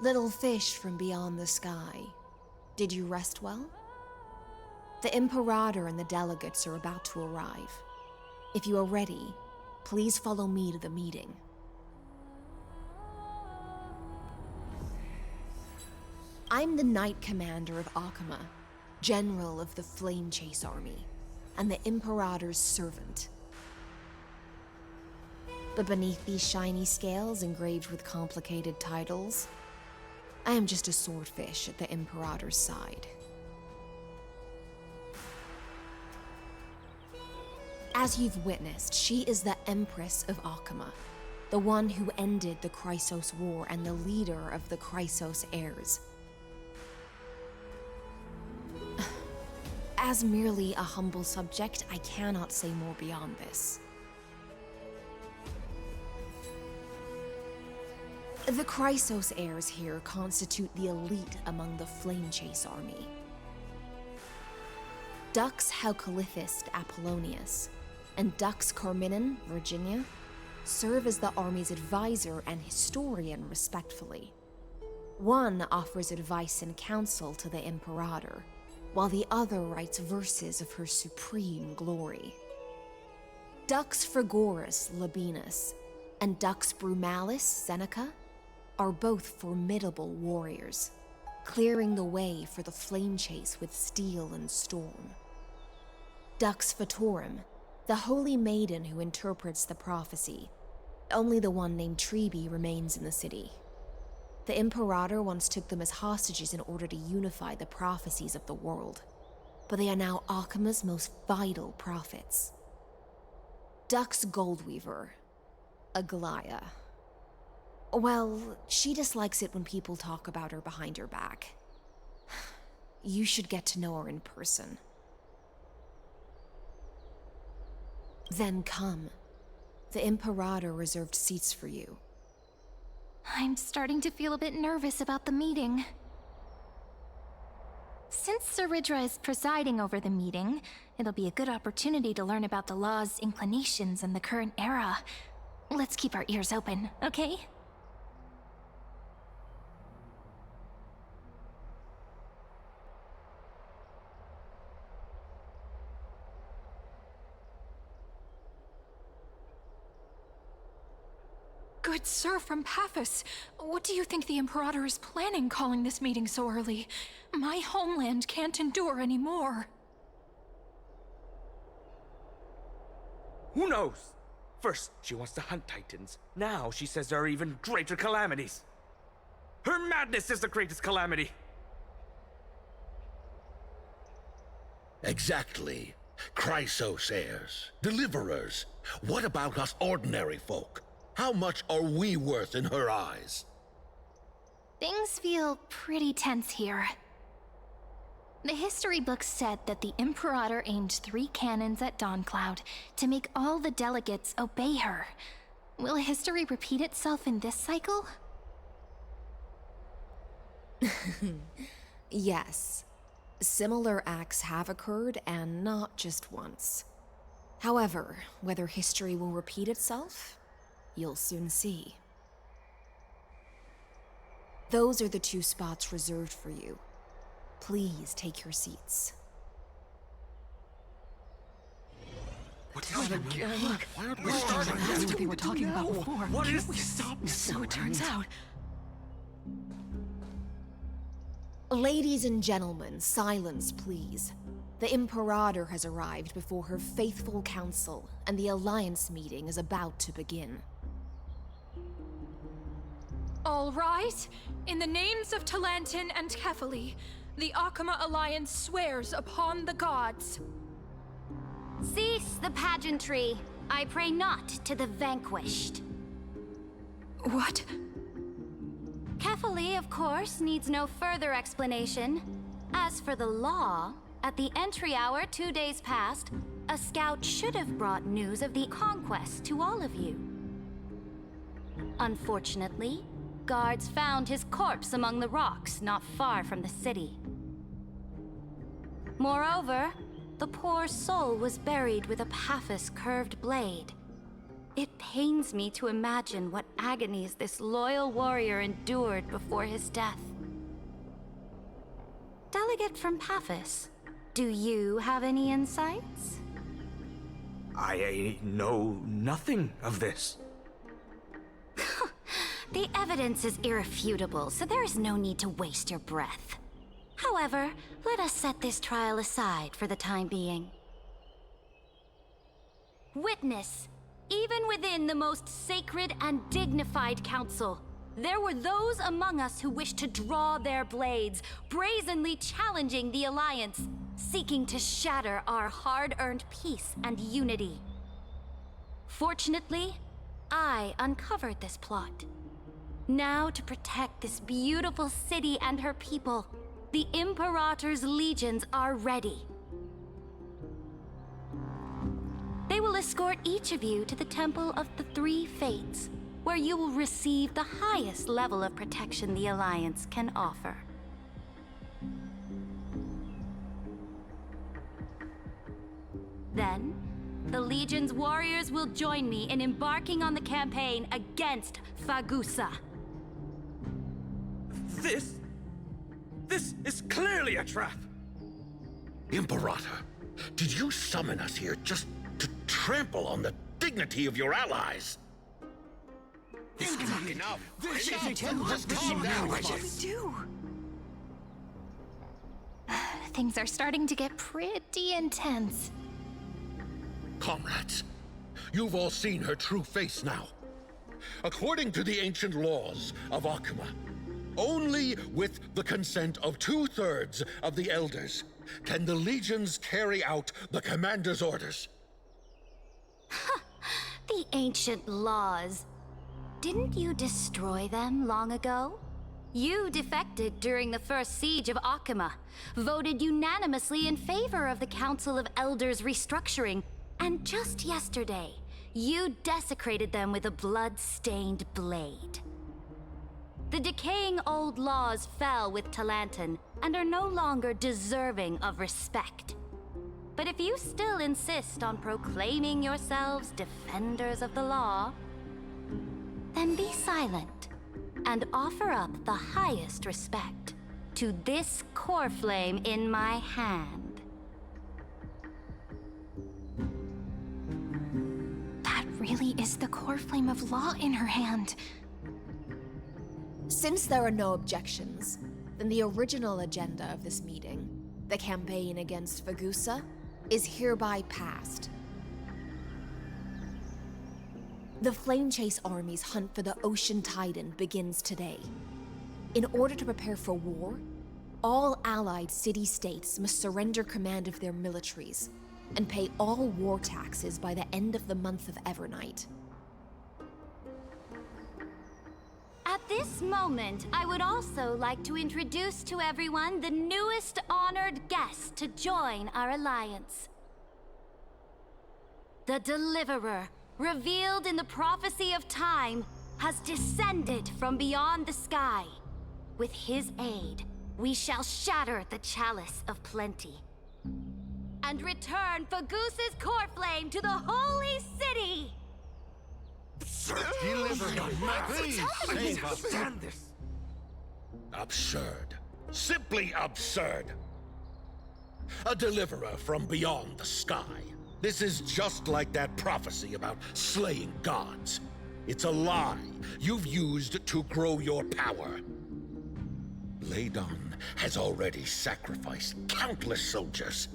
Little fish from beyond the sky, did you rest well? The Imperator and the delegates are about to arrive. If you are ready, please follow me to the meeting. I'm the Knight Commander of Akama, General of the Flame Chase Army, and the Imperator's servant. But beneath these shiny scales engraved with complicated titles, I am just a swordfish at the Imperator's side. As you've witnessed, she is the Empress of Akama, the one who ended the Chrysos War and the leader of the Chrysos heirs. As merely a humble subject, I cannot say more beyond this. The Chrysos heirs here constitute the elite among the Flame Chase army. Dux Halcalithist Apollonius and Dux Carminin, Virginia, serve as the army's advisor and historian respectively. One offers advice and counsel to the Imperator, while the other writes verses of her supreme glory. Dux Frigoris Labienus and Dux Brumalis Seneca are both formidable warriors, clearing the way for the flame chase with steel and storm. Dux Fatorum, the holy maiden who interprets the prophecy, only the one named Trebi remains in the city. The Imperator once took them as hostages in order to unify the prophecies of the world, but they are now Akama's most vital prophets. Dux Goldweaver, Aglaya. Well, she dislikes it when people talk about her behind her back. You should get to know her in person. Then come. The Imperator reserved seats for you. I'm starting to feel a bit nervous about the meeting. Since Saridra is presiding over the meeting, it'll be a good opportunity to learn about the law's inclinations in the current era. Let's keep our ears open, okay? Good sir from Paphos, what do you think the Imperator is planning calling this meeting so early? My homeland can't endure anymore. Who knows? First, she wants to hunt Titans. Now she says there are even greater calamities. Her madness is the greatest calamity. Exactly. Chrysos heirs, deliverers. What about us ordinary folk? How much are we worth in her eyes? Things feel pretty tense here. The history books said that the Imperator aimed 3 cannons at Dawncloud to make all the delegates obey her. Will history repeat itself in this cycle? Yes. Similar acts have occurred, and not just once. However, whether history will repeat itself, you'll soon see. Those are the 2 spots reserved for you. Please take your seats. What's happening again? Look, Why aren't we that's starting? what they were talking about before. What is this? Stop. So it turns out. Ladies and gentlemen, silence please. The Imperator has arrived before her faithful council, and the Alliance meeting is about to begin. All rise. In the names of Talantin and Kefali, the Akama Alliance swears upon the gods. Cease the pageantry. I pray not to the vanquished. What? Kefali, of course, needs no further explanation. As for the law, at the entry hour 2 days past, a scout should have brought news of the conquest to all of you. Unfortunately, guards found his corpse among the rocks not far from the city. Moreover, the poor soul was buried with a Paphos curved blade. It pains me to imagine what agonies this loyal warrior endured before his death. Delegate from Paphos, do you have any insights? I know nothing of this. The evidence is irrefutable, so there is no need to waste your breath. However, let us set this trial aside for the time being. Witness, even within the most sacred and dignified council, there were those among us who wished to draw their blades, brazenly challenging the Alliance, seeking to shatter our hard-earned peace and unity. Fortunately, I uncovered this plot. Now, to protect this beautiful city and her people, the Imperator's legions are ready. They will escort each of you to the Temple of the Three Fates, where you will receive the highest level of protection the Alliance can offer. Then, the Legion's warriors will join me in embarking on the campaign against Fagusa. This is clearly a trap! Imperator, did you summon us here just to trample on the dignity of your allies? This cannot be enough. Just calm down. What should we do? Things are starting to get pretty intense. Comrades, you've all seen her true face now. According to the ancient laws of Akuma, only with the consent of 2/3 of the elders can the legions carry out the commander's orders. The ancient laws. Didn't you destroy them long ago? You defected during the first siege of Akuma, voted unanimously in favor of the Council of Elders restructuring, and just yesterday, you desecrated them with a blood-stained blade. The decaying old laws fell with Talanton and are no longer deserving of respect. But if you still insist on proclaiming yourselves defenders of the law, then be silent and offer up the highest respect to this core flame in my hand. That really is the core flame of law in her hand. Since there are no objections, then the original agenda of this meeting, the campaign against Fagusa, is hereby passed. The Flame Chase Army's hunt for the Ocean Titan begins today. In order to prepare for war, all allied city-states must surrender command of their militaries and pay all war taxes by the end of the month of Evernight. At this moment, I would also like to introduce to everyone the newest honored guest to join our alliance. The Deliverer, revealed in the prophecy of time, has descended from beyond the sky. With his aid, we shall shatter the chalice of plenty and return Fagusa's core flame to the holy city! Deliver him, please. I can't stand this! Absurd. Simply absurd. A deliverer from beyond the sky. This is just like that prophecy about slaying gods. It's a lie you've used to grow your power. Ladon has already sacrificed countless soldiers.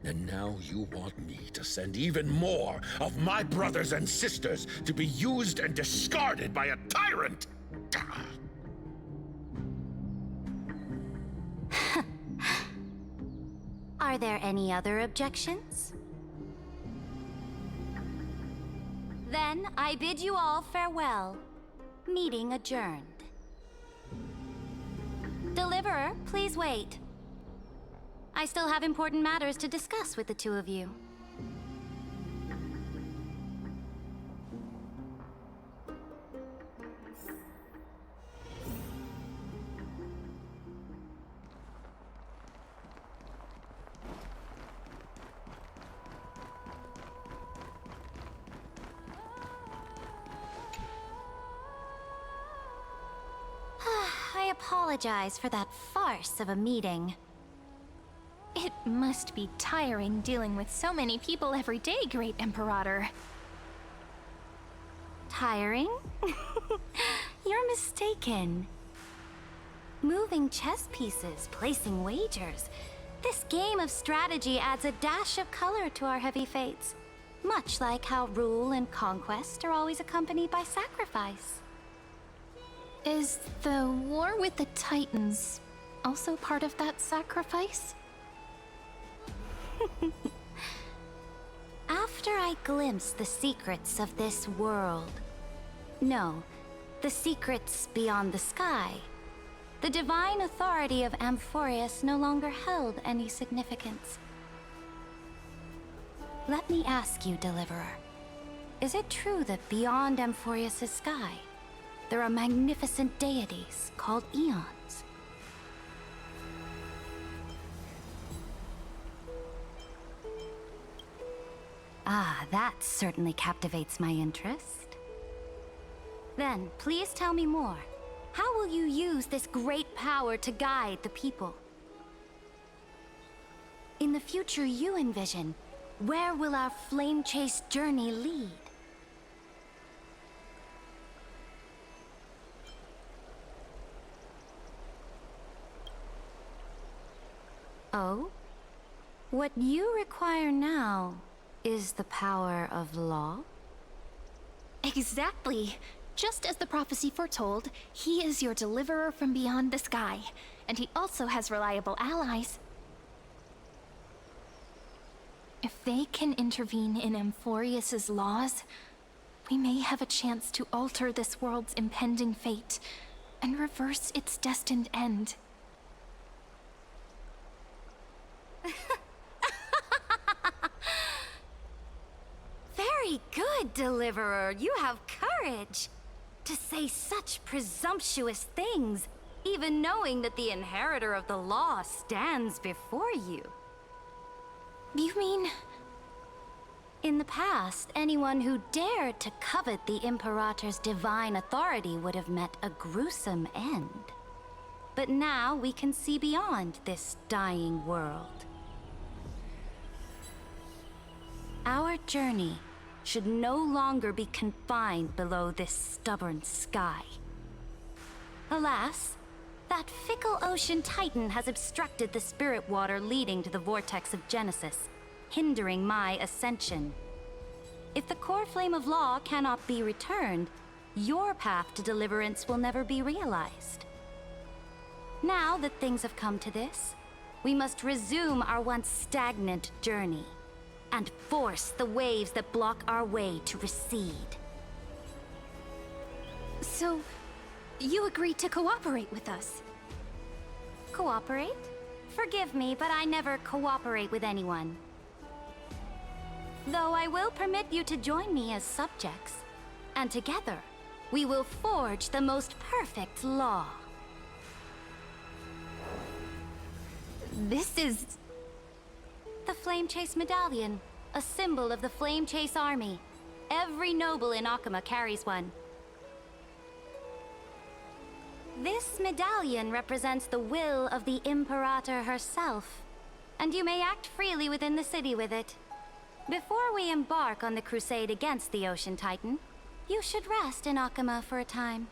And now you want me to send even more of my brothers and sisters to be used and discarded by a tyrant? Are there any other objections? Then I bid you all farewell. Meeting adjourned. Deliverer, please wait. I still have important matters to discuss with the two of you. apologize for that farce of a meeting. It must be tiring dealing with so many people every day, Great Imperator. Tiring? You're mistaken. Moving chess pieces, placing wagers. This game of strategy adds a dash of color to our heavy fates. Much like how rule and conquest are always accompanied by sacrifice. Is the war with the Titans also part of that sacrifice? After I glimpsed the secrets of this world... No, the secrets beyond the sky. The divine authority of Amphoreus no longer held any significance. Let me ask you, Deliverer. Is it true that beyond Amphoreus' sky, there are magnificent deities called Eons? Ah, that certainly captivates my interest. Then, please tell me more. How will you use this great power to guide the people? In the future you envision, where will our flame chase journey lead? Oh? What you require now is the power of law? Exactly. Just as the prophecy foretold, he is your deliverer from beyond the sky, and he also has reliable allies. If they can intervene in Amphoreus' laws, we may have a chance to alter this world's impending fate and reverse its destined end. Very good, Deliverer. You have courage. To say such presumptuous things, even knowing that the inheritor of the law stands before you. You mean... In the past, anyone who dared to covet the Imperator's divine authority would have met a gruesome end. But now we can see beyond this dying world. Our journey should no longer be confined below this stubborn sky. Alas, that fickle ocean titan has obstructed the spirit water leading to the vortex of Genesis, hindering my ascension. If the core flame of law cannot be returned, your path to deliverance will never be realized. Now that things have come to this, we must resume our once stagnant journey and force the waves that block our way to recede. So, you agreed to cooperate with us? Cooperate? Forgive me, but I never cooperate with anyone. Though I will permit you to join me as subjects, and together, we will forge the most perfect law. This is... The Flame Chase Medallion, a symbol of the Flame Chase Army. Every noble in Akama carries one. This medallion represents the will of the Imperator herself, and you may act freely within the city with it. Before we embark on the crusade against the Ocean Titan, you should rest in Akama for a time.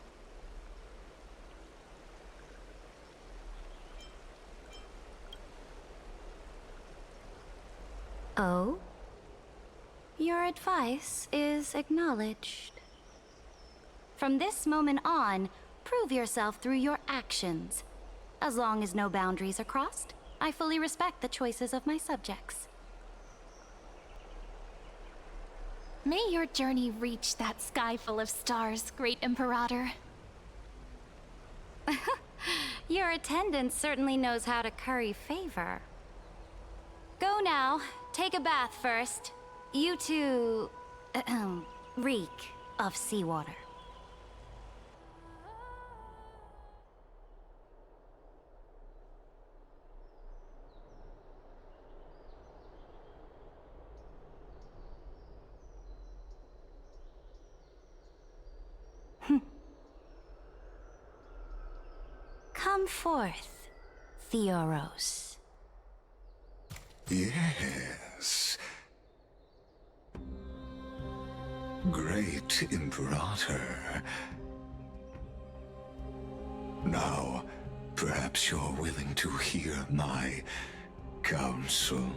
Oh? Your advice is acknowledged. From this moment on, prove yourself through your actions. As long as no boundaries are crossed, I fully respect the choices of my subjects. May your journey reach that sky full of stars, Great Imperator. Your attendant certainly knows how to curry favor. Go now. Take a bath first. You two... reek of seawater. Come forth, Theoros. Yes. Great Imperator. Now, perhaps you're willing to hear my counsel?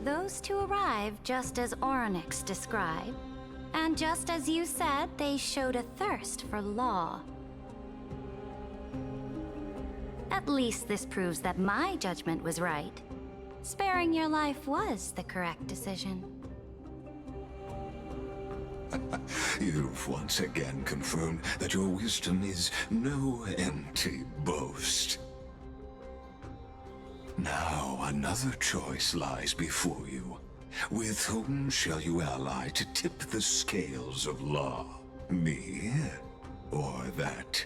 Those two arrived just as Orynyx described, and just as you said, they showed a thirst for law. At least this proves that my judgment was right. Sparing your life was the correct decision. You've once again confirmed that your wisdom is no empty boast. Now another choice lies before you. With whom shall you ally to tip the scales of law? Me? Or that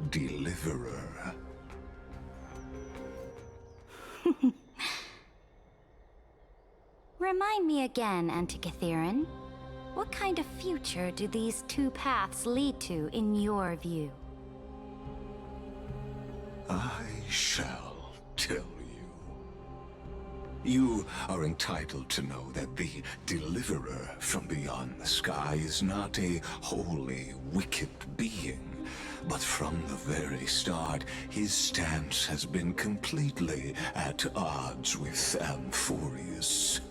deliverer? Remind me again, Antikytheron. What kind of future do these two paths lead to in your view? I shall tell you. You are entitled to know that the Deliverer from beyond the sky is not a wholly wicked being, but from the very start, his stance has been completely at odds with Amphorius.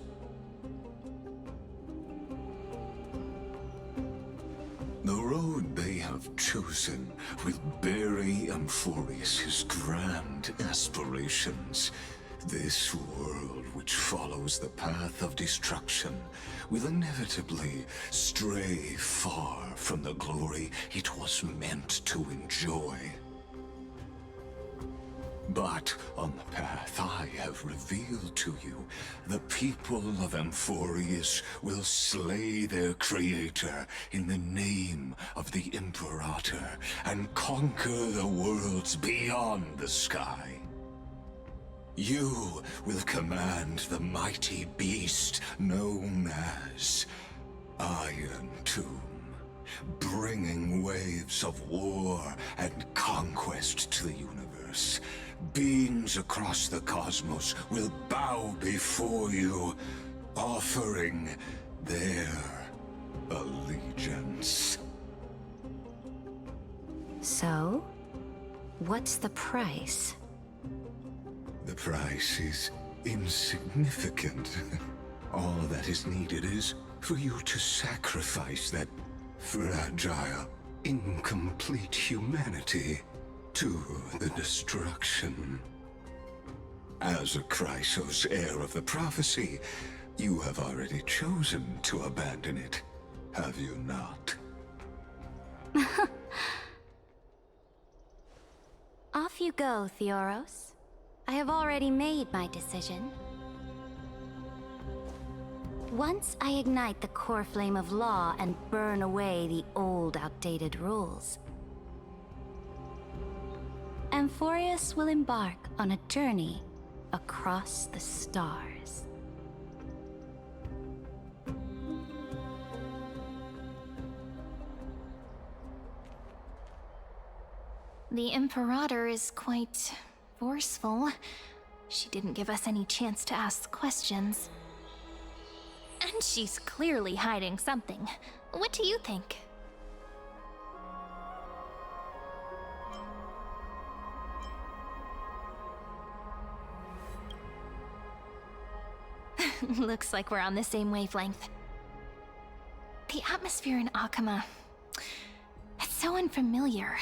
The road they have chosen will bury Amphorius' grand aspirations. This world, which follows the path of destruction, will inevitably stray far from the glory it was meant to enjoy. But on the path I have revealed to you, the people of Amphorius will slay their creator in the name of the Imperator and conquer the worlds beyond the sky. You will command the mighty beast known as Iron Tomb, bringing waves of war and conquest to the universe. Beings across the cosmos will bow before you, offering their allegiance. So, what's the price? The price is insignificant. All that is needed is for you to sacrifice that fragile, incomplete humanity to the destruction. As a Chrysos, heir of the prophecy, you have already chosen to abandon it, have you not? Off you go, Theoros. I have already made my decision. Once I ignite the core flame of law and burn away the old, outdated rules, Amphorius will embark on a journey across the stars. The Imperator is quite forceful. She didn't give us any chance to ask questions. And she's clearly hiding something. What do you think? Looks like we're on the same wavelength. The atmosphere in Akama, it's so unfamiliar.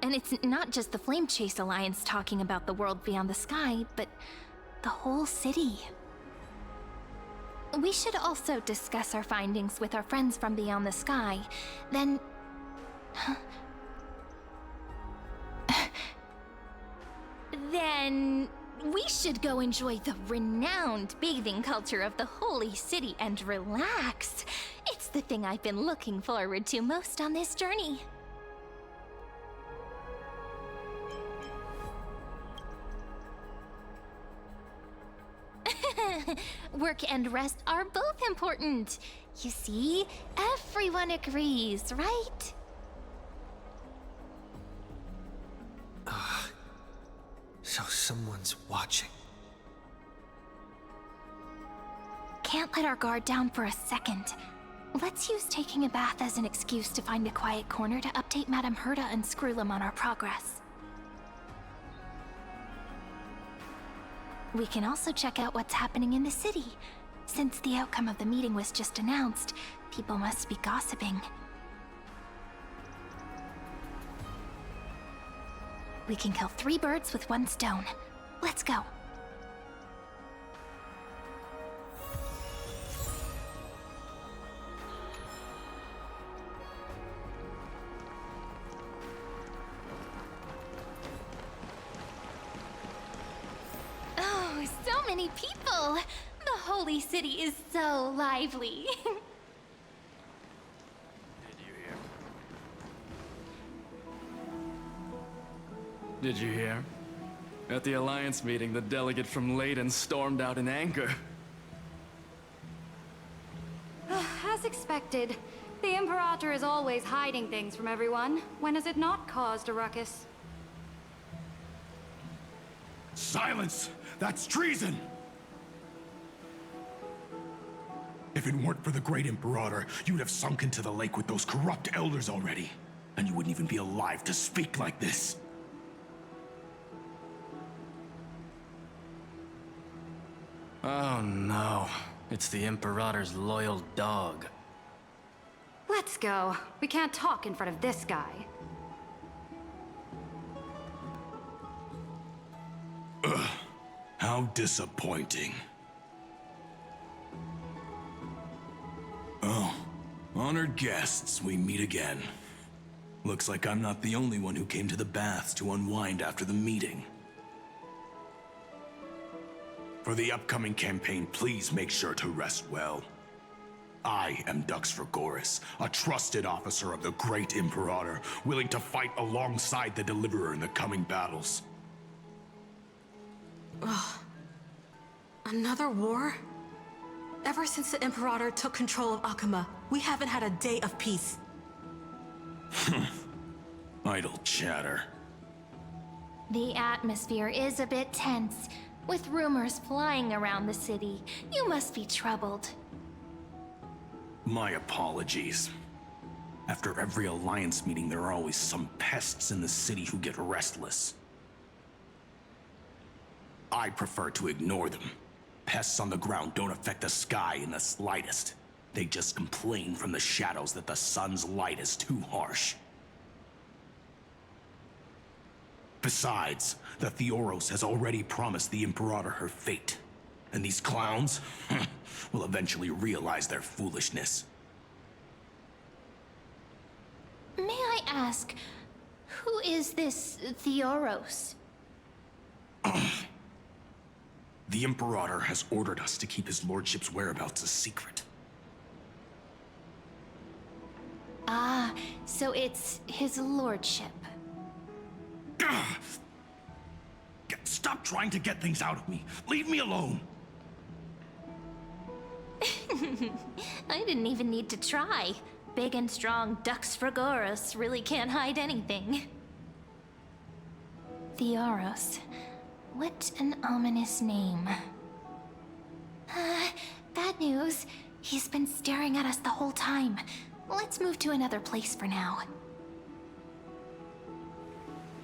And it's not just the Flame Chase Alliance talking about the world beyond the sky, but the whole city. We should also discuss our findings with our friends from beyond the sky. Then... then... we should go enjoy the renowned bathing culture of the Holy City and relax. It's the thing I've been looking forward to most on this journey. Work and rest are both important. You see, everyone agrees, right? So someone's watching. Can't let our guard down for a second. Let's use taking a bath as an excuse to find a quiet corner to update Madame Herta and Screwlum on our progress. We can also check out what's happening in the city. Since the outcome of the meeting was just announced, people must be gossiping. We can kill 3 birds with 1 stone. Let's go. Oh, so many people! The holy city is so lively. Did you hear? At the Alliance meeting, the delegate from Leyden stormed out in anger. As expected, the Imperator is always hiding things from everyone. When has it not caused a ruckus? Silence! That's treason! If it weren't for the Great Imperator, you'd have sunk into the lake with those corrupt elders already. And you wouldn't even be alive to speak like this. Oh no, it's the Imperator's loyal dog. Let's go. We can't talk in front of this guy. How disappointing. Oh, honored guests, we meet again. Looks like I'm not the only one who came to the baths to unwind after the meeting. For the upcoming campaign, please make sure to rest well. I am Dux Fregoris, a trusted officer of the Great Imperator, willing to fight alongside the Deliverer in the coming battles. Ugh. Another war? Ever since the Imperator took control of Akuma, we haven't had a day of peace. Idle chatter. The atmosphere is a bit tense, with rumors flying around the city. You must be troubled. My apologies. After every Alliance meeting, there are always some pests in the city who get restless. I prefer to ignore them. Pests on the ground don't affect the sky in the slightest. They just complain from the shadows that the sun's light is too harsh. Besides, the Theoros has already promised the Imperator her fate. And these clowns will eventually realize their foolishness. May I ask, who is this Theoros? The Imperator has ordered us to keep his lordship's whereabouts a secret. Ah, so it's his lordship. Stop trying to get things out of me. Leave me alone. I didn't even need to try. Big and strong Dux Fregoris really can't hide anything. Theoros. What an ominous name. Bad news. He's been staring at us the whole time. Let's move to another place for now.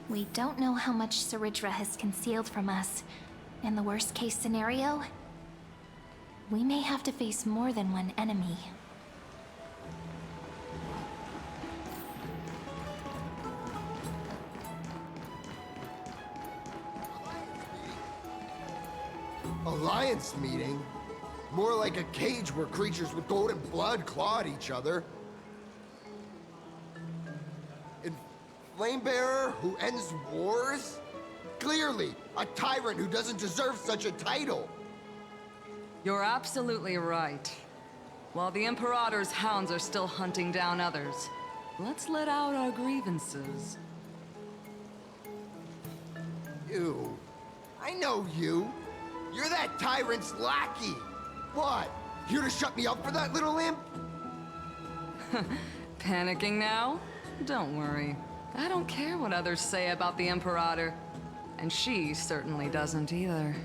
We don't know how much Saridra has concealed from us. In the worst case scenario, we may have to face more than one enemy. Alliance meeting? More like a cage where creatures with golden blood claw at each other. And Flamebearer who ends wars? Clearly, a tyrant who doesn't deserve such a title. You're absolutely right. While the Imperator's hounds are still hunting down others, let's let out our grievances. You. I know you. You're that tyrant's lackey! What? Here to shut me up for that little imp? Panicking now? Don't worry. I don't care what others say about the Imperator. And she certainly doesn't either.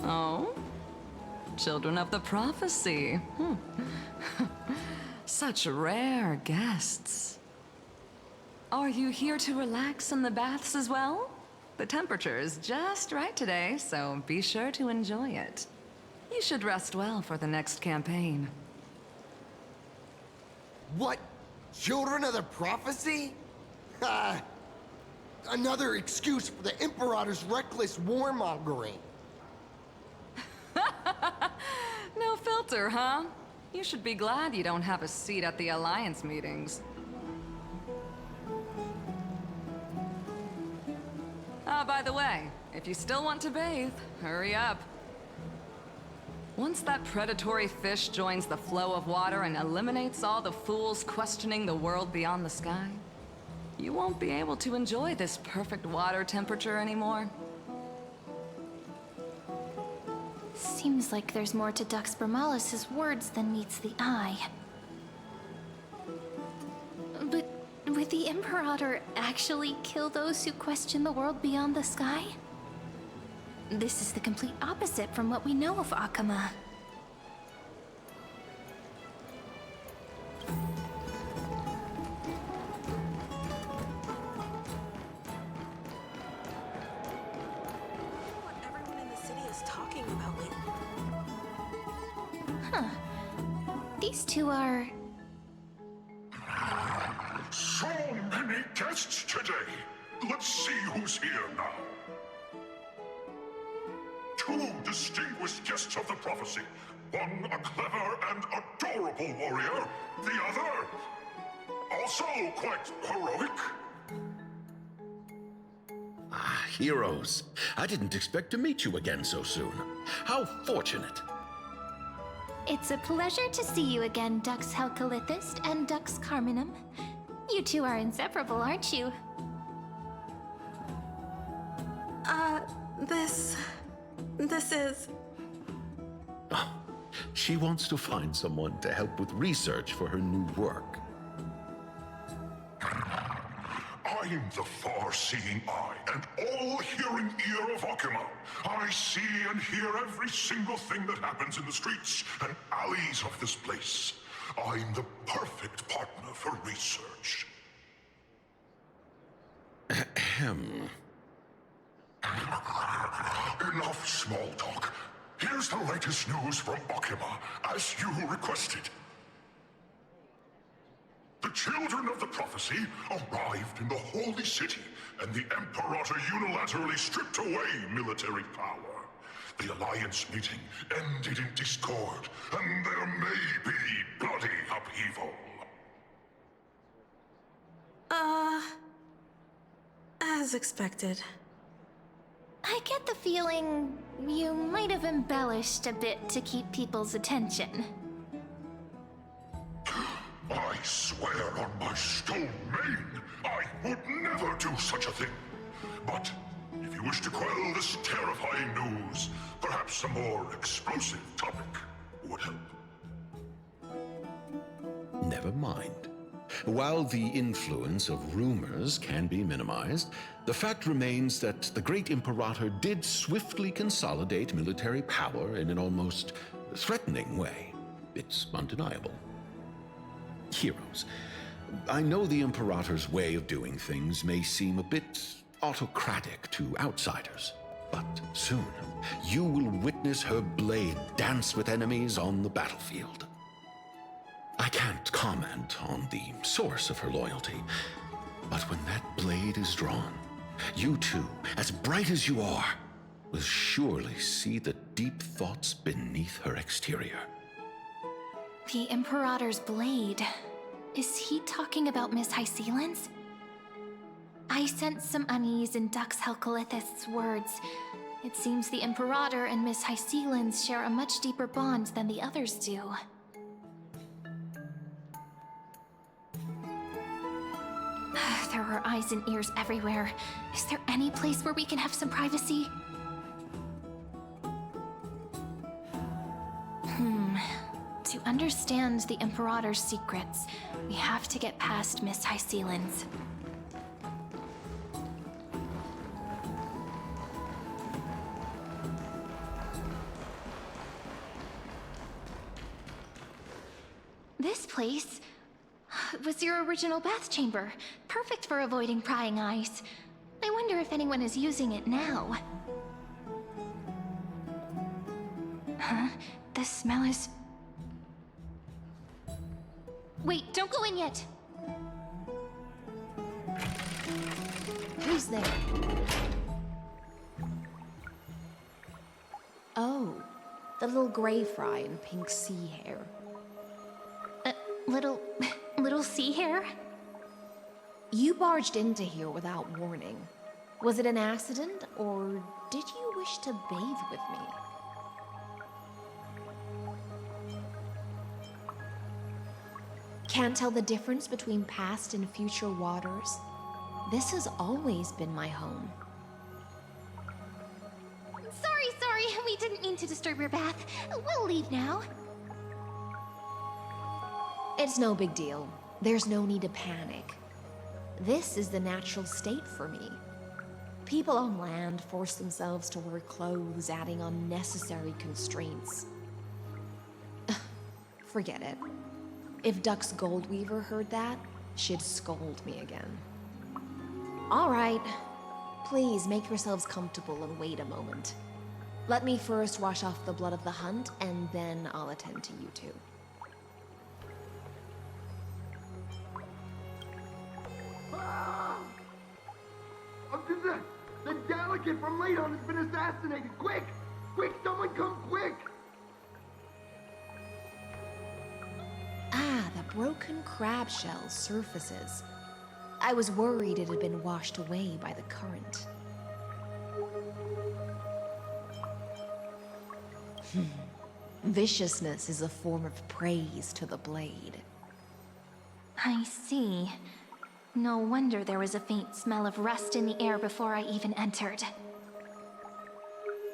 Oh? Children of the Prophecy. Such rare guests. Are you here to relax in the baths as well? The temperature is just right today, so be sure to enjoy it. You should rest well for the next campaign. What? Children of the Prophecy? Another excuse for the Imperator's reckless warmongering. No filter, huh? You should be glad you don't have a seat at the Alliance meetings. By the way, if you still want to bathe, hurry up. Once that predatory fish joins the flow of water and eliminates all the fools questioning the world beyond the sky, you won't be able to enjoy this perfect water temperature anymore. Seems like there's more to Dux Bermalis' words than meets the eye. But would the Imperator actually kill those who question the world beyond the sky? This is the complete opposite from what we know of Akama. What everyone in the city is talking about lately. Huh. These two are... So many guests today. Let's see who's here now. Two distinguished guests of the prophecy. One a clever and adorable warrior. The other, also quite heroic. Ah, heroes. I didn't expect to meet you again so soon. How fortunate. It's a pleasure to see you again, Dux Helcalithist and Dux Carminum. You two are inseparable, aren't you? This is... Oh, she wants to find someone to help with research for her new work. I'm the far-seeing eye and all-hearing ear of Akama. I see and hear every single thing that happens in the streets and alleys of this place. I'm the perfect partner for research. Ahem. Enough small talk. Here's the latest news from Akama, as you requested. The children of the prophecy arrived in the Holy City, and the Imperator unilaterally stripped away military power. The Alliance meeting ended in discord, and there may be bloody upheaval. As expected. I get the feeling you might have embellished a bit to keep people's attention. I swear on my stone mane, I would never do such a thing. But if you wish to quell this terrifying news, perhaps a more explosive topic would help. Never mind. While the influence of rumors can be minimized, the fact remains that the great Imperator did swiftly consolidate military power in an almost threatening way. It's undeniable. Heroes, I know the Imperator's way of doing things may seem a bit autocratic to outsiders, but soon you will witness her blade dance with enemies on the battlefield. I can't comment on the source of her loyalty, but when that blade is drawn, you two, as bright as you are, will surely see the deep thoughts beneath her exterior. The Imperator's blade. Is he talking about Miss Hysilens? I sense some unease in Dux Helcalithist's words. It seems the Imperator and Miss Hysilens share a much deeper bond than the others do. There are eyes and ears everywhere. Is there any place where we can have some privacy? To understand the Imperator's secrets, we have to get past Miss Hysilens. This place was your original bath chamber, perfect for avoiding prying eyes. I wonder if anyone is using it now. Huh? The smell is... Wait, don't go in yet! Who's there? Oh, the little gray fry in pink sea hair. Little sea hair? You barged into here without warning. Was it an accident, or did you wish to bathe with me? Can't tell the difference between past and future waters? This has always been my home. Sorry, we didn't mean to disturb your bath. We'll leave now. It's no big deal. There's no need to panic. This is the natural state for me. People on land force themselves to wear clothes, adding unnecessary constraints. Forget it. If Duck's Goldweaver heard that, she'd scold me again. All right. Please make yourselves comfortable and wait a moment. Let me first wash off the blood of the hunt, and then I'll attend to you two. The delegate from Ladon has been assassinated! Quick! Quick, someone come quick! Ah, the broken crab shell surfaces. I was worried it had been washed away by the current. Viciousness is a form of praise to the blade. I see. No wonder there was a faint smell of rust in the air before I even entered.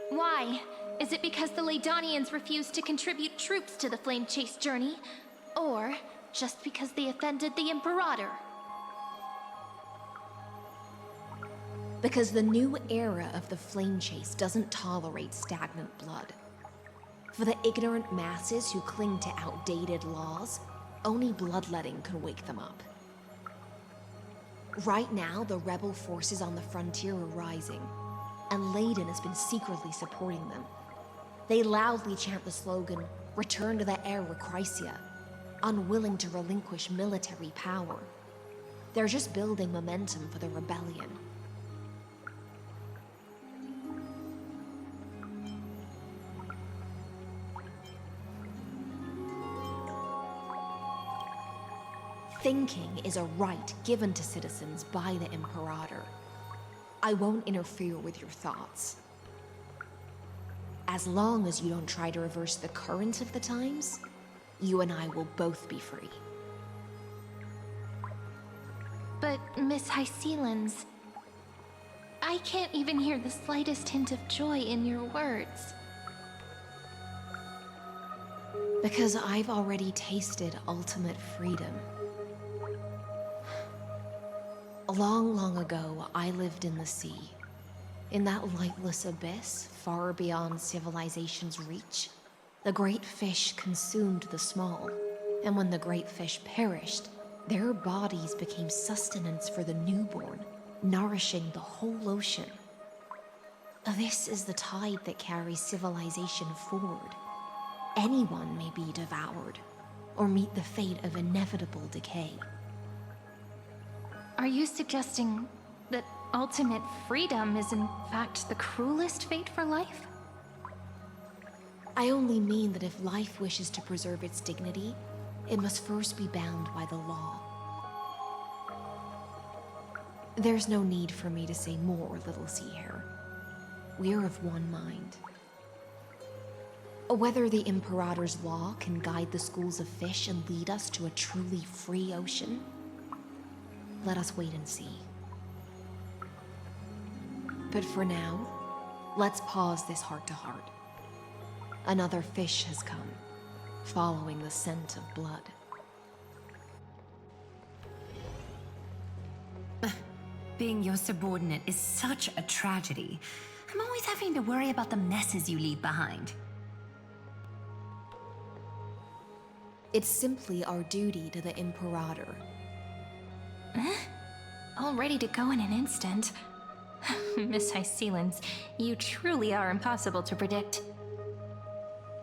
Why? Is it because the Ladonians refused to contribute troops to the Flame Chase journey? Or just because they offended the Imperator? Because the new era of the Flame Chase doesn't tolerate stagnant blood. For the ignorant masses who cling to outdated laws, only bloodletting can wake them up. Right now, the rebel forces on the frontier are rising, and Ladon has been secretly supporting them. They loudly chant the slogan, "Return to the Era Chrysia," unwilling to relinquish military power. They're just building momentum for the rebellion. Thinking is a right given to citizens by the Imperator. I won't interfere with your thoughts. As long as you don't try to reverse the current of the times, you and I will both be free. But, Miss Hysilens, I can't even hear the slightest hint of joy in your words. Because I've already tasted ultimate freedom. Long, long ago, I lived in the sea. In that lightless abyss, far beyond civilization's reach, the great fish consumed the small. And when the great fish perished, their bodies became sustenance for the newborn, nourishing the whole ocean. This is the tide that carries civilization forward. Anyone may be devoured, or meet the fate of inevitable decay. Are you suggesting that ultimate freedom is in fact the cruelest fate for life? I only mean that if life wishes to preserve its dignity, it must first be bound by the law. There's no need for me to say more, Little Sea Hare. We're of one mind. Whether the Imperator's law can guide the schools of fish and lead us to a truly free ocean, let us wait and see. But for now, let's pause this heart-to-heart. Another fish has come, following the scent of blood. Being your subordinate is such a tragedy. I'm always having to worry about the messes you leave behind. It's simply our duty to the Imperator. All ready to go in an instant. Miss Hysilens, you truly are impossible to predict.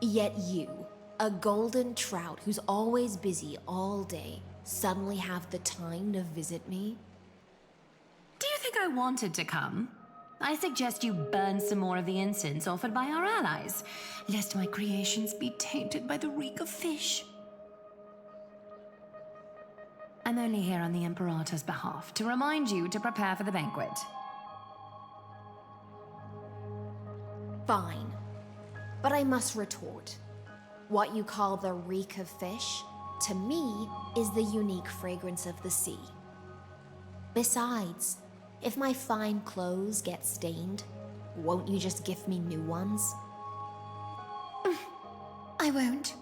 Yet you, a golden trout who's always busy all day, suddenly have the time to visit me? Do you think I wanted to come? I suggest you burn some more of the incense offered by our allies, lest my creations be tainted by the reek of fish. I'm only here on the Imperator's behalf to remind you to prepare for the banquet. Fine. But I must retort. What you call the reek of fish, to me, is the unique fragrance of the sea. Besides, if my fine clothes get stained, won't you just gift me new ones? I won't.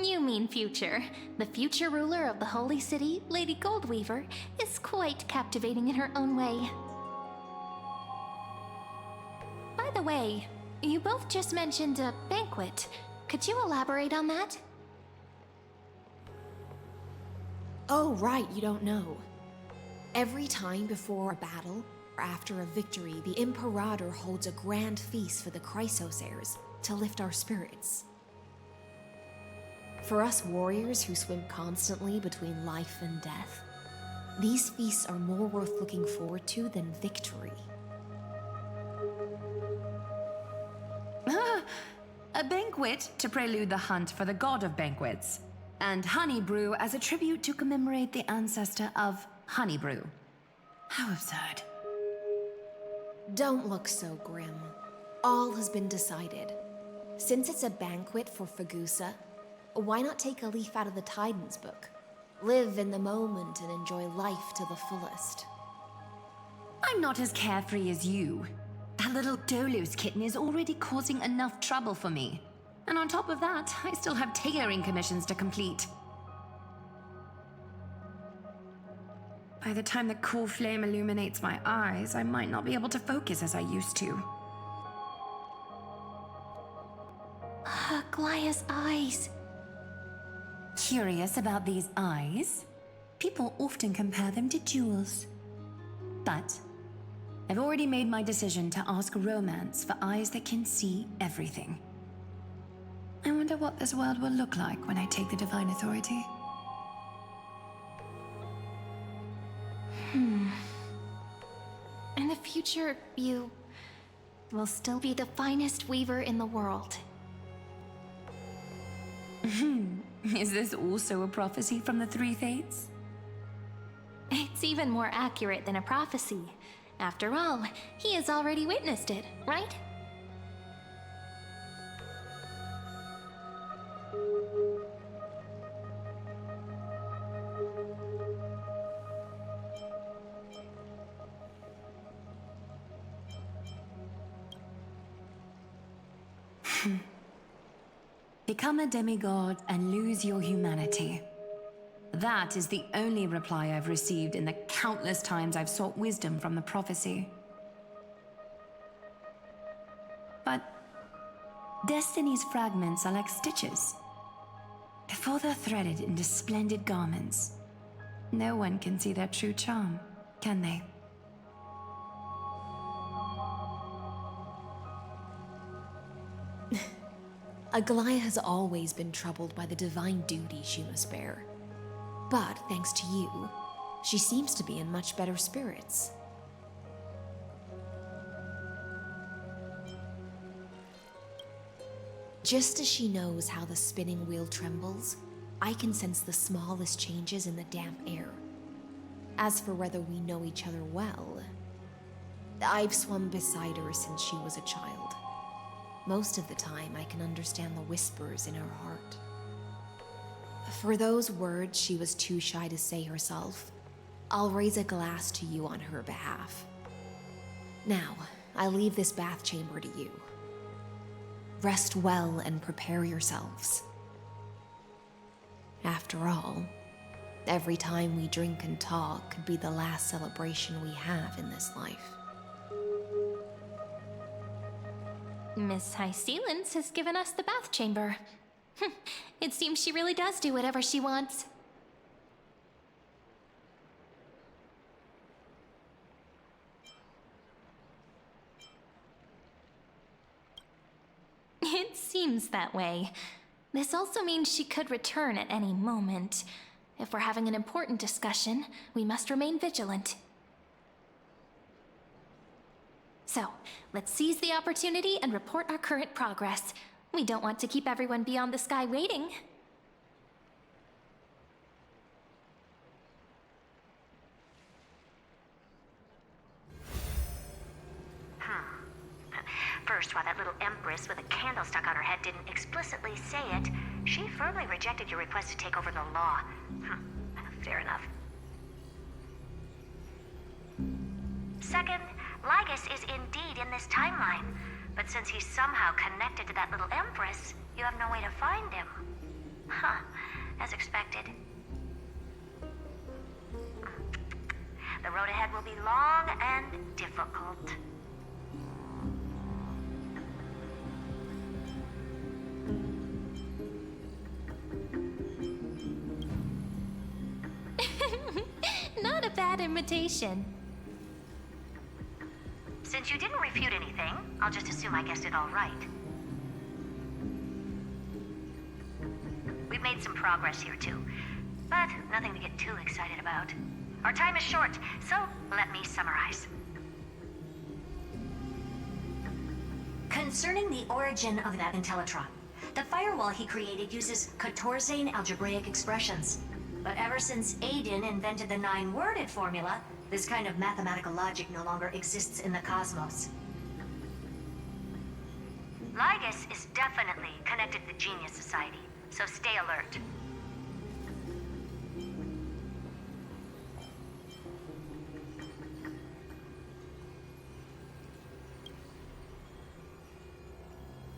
You mean future. The future ruler of the Holy City, Lady Goldweaver, is quite captivating in her own way. By the way, you both just mentioned a banquet. Could you elaborate on that? Oh, right, you don't know. Every time before a battle, or after a victory, the Imperator holds a grand feast for the Chrysos heirs to lift our spirits. For us warriors who swim constantly between life and death, these feasts are more worth looking forward to than victory. A banquet to prelude the hunt for the god of banquets, and honey brew as a tribute to commemorate the ancestor of honey brew. How absurd. Don't look so grim. All has been decided. Since it's a banquet for Fagusa, why not take a leaf out of the Tidens book? Live in the moment and enjoy life to the fullest. I'm not as carefree as you. That little Dolos kitten is already causing enough trouble for me. And on top of that, I still have tailoring commissions to complete. By the time the cool flame illuminates my eyes, I might not be able to focus as I used to. Glaya's eyes. Curious about these eyes? People often compare them to jewels. But I've already made my decision to ask romance for eyes that can see everything. I wonder what this world will look like when I take the divine authority. In the future, you will still be the finest weaver in the world. Is this also a prophecy from the Three Fates? It's even more accurate than a prophecy. After all, he has already witnessed it, right? Become a demigod and lose your humanity. That is the only reply I've received in the countless times I've sought wisdom from the prophecy. But Destiny's fragments are like stitches. Before they're threaded into splendid garments, no one can see their true charm, can they? Aglaya has always been troubled by the divine duty she must bear. But thanks to you, she seems to be in much better spirits. Just as she knows how the spinning wheel trembles, I can sense the smallest changes in the damp air. As for whether we know each other well, I've swum beside her since she was a child. Most of the time, I can understand the whispers in her heart. For those words she was too shy to say herself, I'll raise a glass to you on her behalf. Now, I leave this bath chamber to you. Rest well and prepare yourselves. After all, every time we drink and talk could be the last celebration we have in this life. Miss Hysilens has given us the bath chamber. It seems she really does do whatever she wants. It seems that way. This also means she could return at any moment. If we're having an important discussion, we must remain vigilant. So, let's seize the opportunity and report our current progress. We don't want to keep everyone beyond the sky waiting. First, while that little empress with a candle stuck on her head didn't explicitly say it, she firmly rejected your request to take over the law. Fair enough. Second, Lygus is indeed in this timeline, but since he's somehow connected to that little empress, you have no way to find him. As expected. The road ahead will be long and difficult. Not a bad invitation. Since you didn't refute anything, I'll just assume I guessed it all right. We've made some progress here too, but nothing to get too excited about. Our time is short, so let me summarize. Concerning the origin of that Intellitron, the firewall he created uses Catorzane algebraic expressions. But ever since Aiden invented the 9-worded formula, this kind of mathematical logic no longer exists in the cosmos. Lygus is definitely connected to the Genius Society, so stay alert.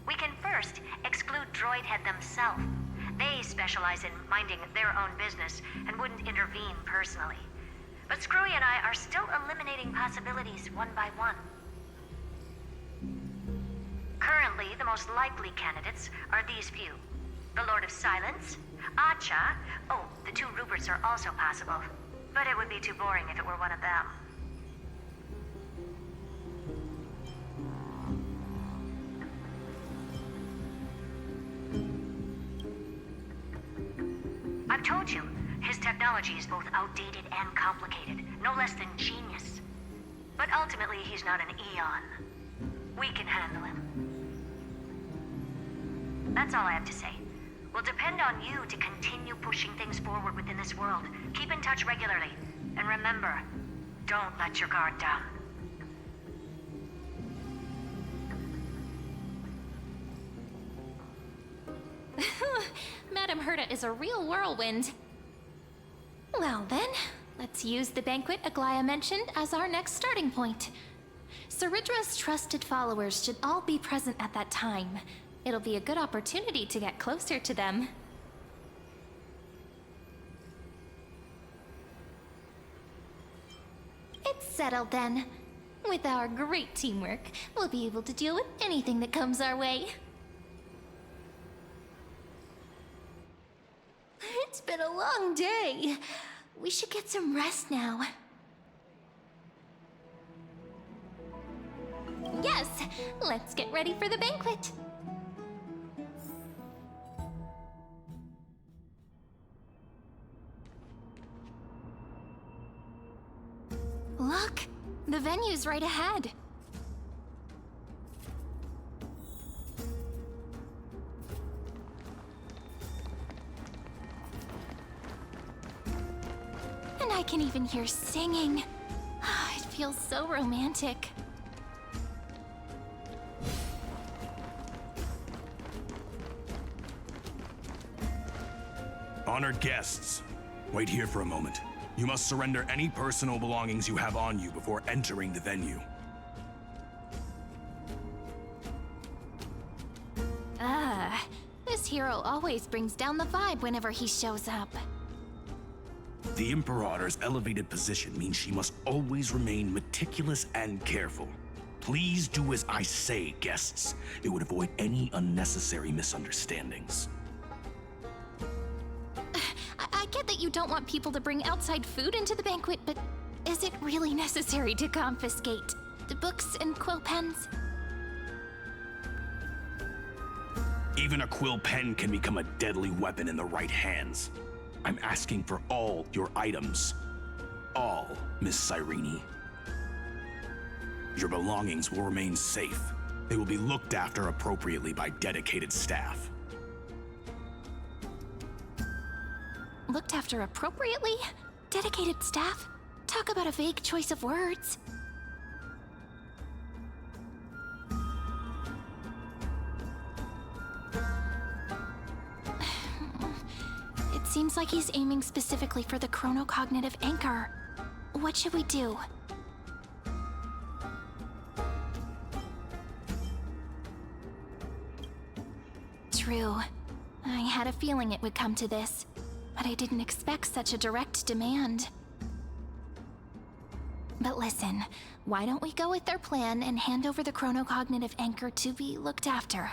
We can first exclude Droidhead themselves. They specialize in minding their own business and wouldn't intervene personally. But Screwy and I are still eliminating possibilities one by one. Currently, the most likely candidates are these few. The Lord of Silence, Acha. Oh, the 2 Ruperts are also possible. But it would be too boring if it were one of them. I've told you, his technology is both outdated and complicated, no less than genius. But ultimately, he's not an Eon. We can handle him. That's all I have to say. We'll depend on you to continue pushing things forward within this world. Keep in touch regularly. And remember, don't let your guard down. Madame Herta is a real whirlwind. Well then, let's use the banquet Aglaia mentioned as our next starting point. Ceridra's trusted followers should all be present at that time. It'll be a good opportunity to get closer to them. It's settled then. With our great teamwork, we'll be able to deal with anything that comes our way. It's been a long day. We should get some rest now. Yes, let's get ready for the banquet. Look, the venue's right ahead. And I can even hear singing. It feels so romantic. Honored guests, wait here for a moment. You must surrender any personal belongings you have on you before entering the venue. This hero always brings down the vibe whenever he shows up. The Imperator's elevated position means she must always remain meticulous and careful. Please do as I say, guests. It would avoid any unnecessary misunderstandings. I get that you don't want people to bring outside food into the banquet, but is it really necessary to confiscate the books and quill pens? Even a quill pen can become a deadly weapon in the right hands. I'm asking for all your items. All, Miss Cyrene. Your belongings will remain safe. They will be looked after appropriately by dedicated staff. Looked after appropriately? Dedicated staff? Talk about a vague choice of words. It seems like he's aiming specifically for the chronocognitive anchor. What should we do? True. I had a feeling it would come to this, but I didn't expect such a direct demand. But listen, why don't we go with their plan and hand over the chronocognitive anchor to be looked after?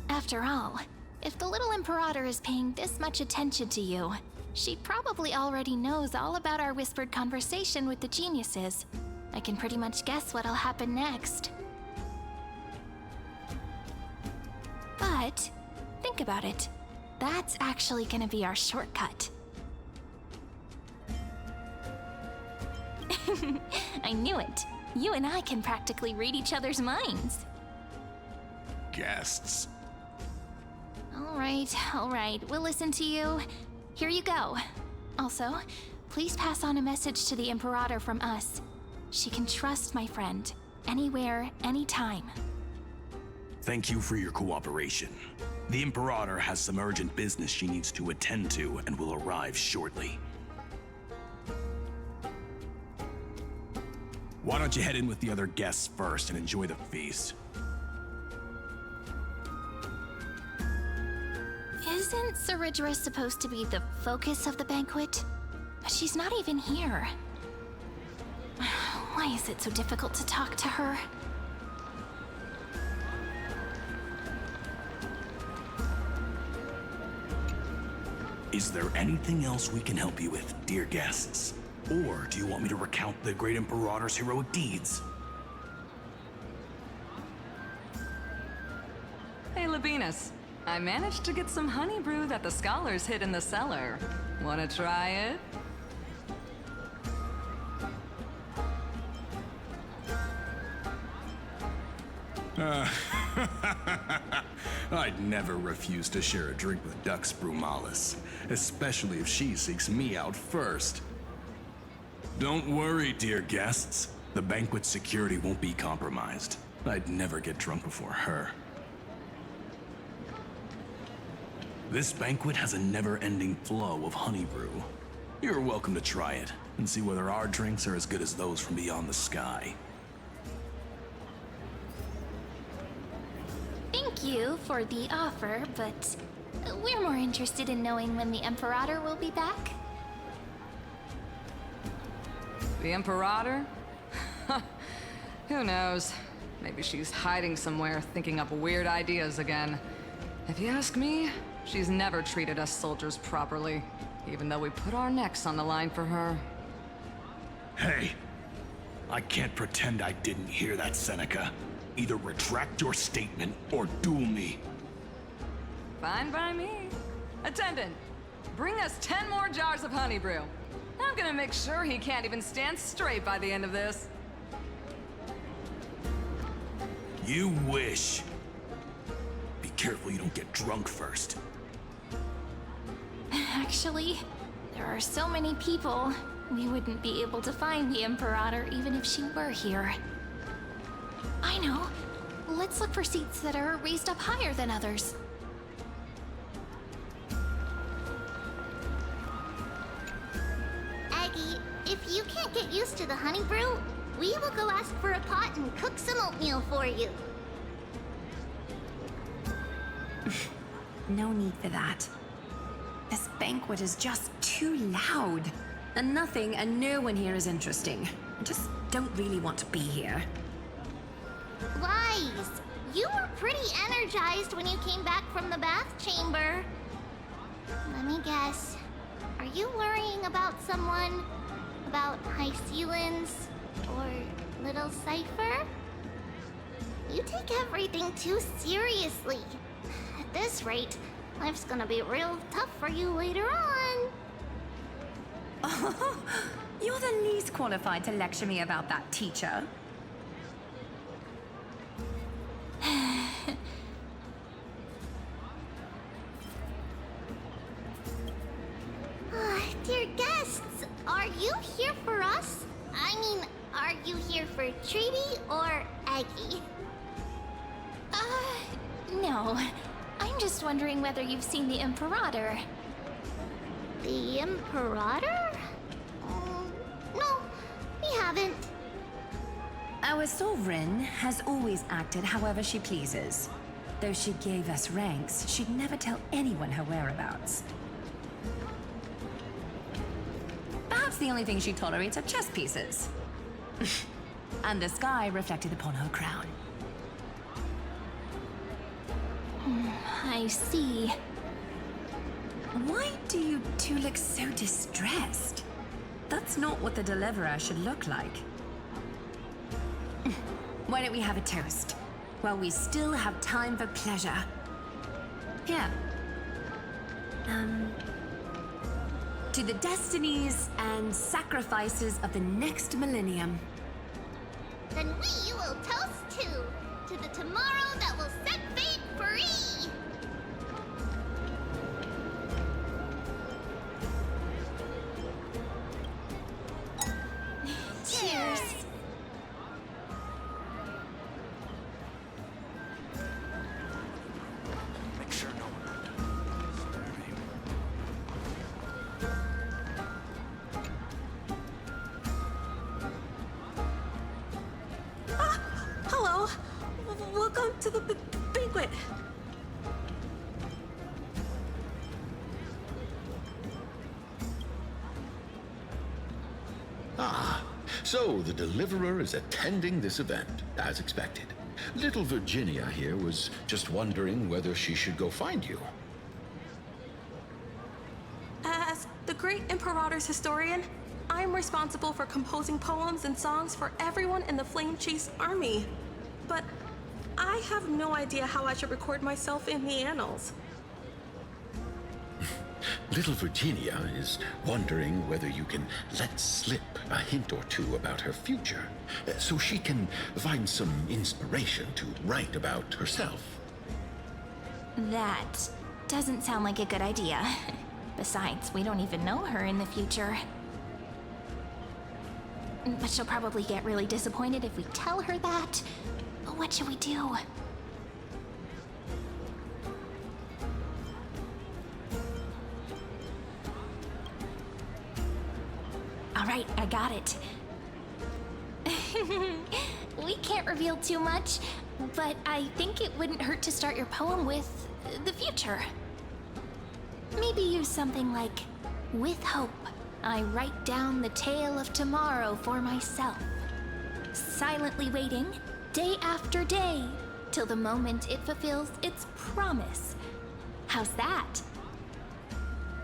After all, if the little Imperator is paying this much attention to you, she probably already knows all about our whispered conversation with the geniuses. I can pretty much guess what'll happen next. But, think about it. That's actually gonna be our shortcut. I knew it. You and I can practically read each other's minds. Guests. All right, we'll listen to you. Here you go. Also, please pass on a message to the Imperator from us. She can trust my friend, anywhere, anytime. Thank you for your cooperation. The Imperator has some urgent business she needs to attend to and will arrive shortly. Why don't you head in with the other guests first and enjoy the feast? Isn't Ceridra supposed to be the focus of the banquet? But she's not even here. Why is it so difficult to talk to her? Is there anything else we can help you with, dear guests? Or do you want me to recount the great Imperator's heroic deeds? Hey, Labinas. I managed to get some honey brew that the scholars hid in the cellar. Wanna try it? I'd never refuse to share a drink with Dux Brumalis, especially if she seeks me out first. Don't worry, dear guests. The banquet security won't be compromised. I'd never get drunk before her. This banquet has a never-ending flow of honey brew. You're welcome to try it and see whether our drinks are as good as those from beyond the sky. Thank you for the offer, but we're more interested in knowing when the Imperator will be back. The Imperator? Who knows? Maybe she's hiding somewhere, thinking up weird ideas again. If you ask me, she's never treated us soldiers properly, even though we put our necks on the line for her. Hey, I can't pretend I didn't hear that, Seneca. Either retract your statement or duel me. Fine by me. Attendant, bring us 10 more jars of honey brew. I'm gonna make sure he can't even stand straight by the end of this. You wish. Be careful you don't get drunk first. Actually, there are so many people, we wouldn't be able to find the Imperator even if she were here. I know. let's look for seats that are raised up higher than others. Aggie, if you can't get used to the honey brew, we will go ask for a pot and cook some oatmeal for you. No need for that. This banquet is just too loud. And nothing and no one here is interesting. I just don't really want to be here. Wise, you were pretty energized when you came back from the bath chamber. Let me guess. Are you worrying about someone? About Hysilens? Or Little Cypher? You take everything too seriously. At this rate, life's gonna be real tough for you later on. Oh, you're the least qualified to lecture me about that, teacher. Dear guests, are you here for us? I mean, are you here for Treeby or Aggie? No. I'm just wondering whether you've seen the Imperator. The Imperator? No, we haven't. Our sovereign has always acted however she pleases. Though she gave us ranks, she'd never tell anyone her whereabouts. Perhaps the only thing she tolerates are chess pieces. And the sky reflected upon her crown. I see. Why do you two look so distressed? That's not what the deliverer should look like. Why don't we have a toast? While we still have time for pleasure. Here. To the destinies and sacrifices of the next millennium. Then we will toast to the tomorrow that will set fate free! Cheers! Make sure no one. Hello. Welcome to the banquet. Ah, so the Deliverer is attending this event, as expected. Little Virginia here was just wondering whether she should go find you. As the great Imperator's historian, I'm responsible for composing poems and songs for everyone in the Flame Chase army. But I have no idea how I should record myself in the annals. Little Virginia is wondering whether you can let slip a hint or two about her future, so she can find some inspiration to write about herself. That doesn't sound like a good idea. Besides, we don't even know her in the future. But she'll probably get really disappointed if we tell her that. What should we do? All right, I got it. We can't reveal too much, but I think it wouldn't hurt to start your poem with the future. Maybe use something like, "With hope, I write down the tale of tomorrow for myself, silently waiting, day after day, till the moment it fulfills its promise." How's that?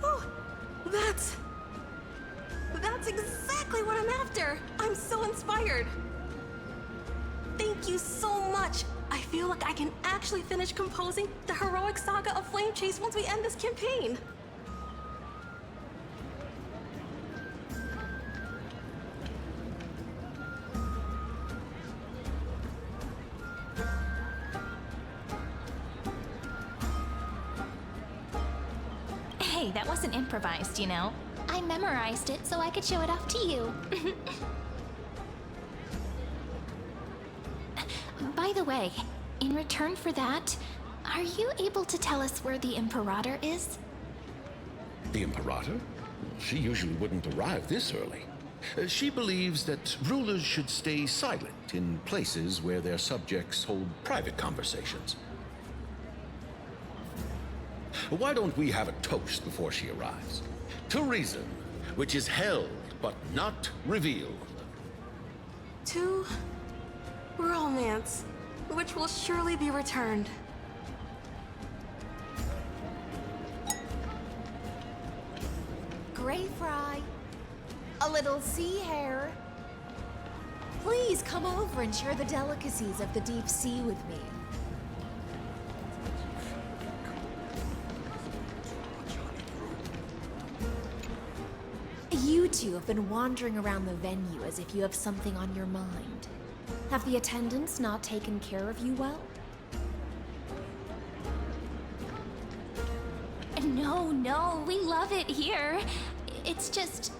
Oh, that's exactly what I'm after. I'm so inspired. Thank you so much. I feel like I can actually finish composing the heroic saga of Flame Chase once we end this campaign. Hey, that wasn't improvised, you know. I memorized it so I could show it off to you. By the way, In return for that, are you able to tell us where the Imperator is? The Imperator? She usually wouldn't arrive this early. She believes that rulers should stay silent in places where their subjects hold private conversations. Why don't we have a toast before she arrives? To reason, which is held but not revealed. To romance, which will surely be returned. Gray fry. A little sea hare. Please come over and share the delicacies of the deep sea with me. You two have been wandering around the venue as if you have something on your mind. Have the attendants not taken care of you well? No, we love it here. It's just...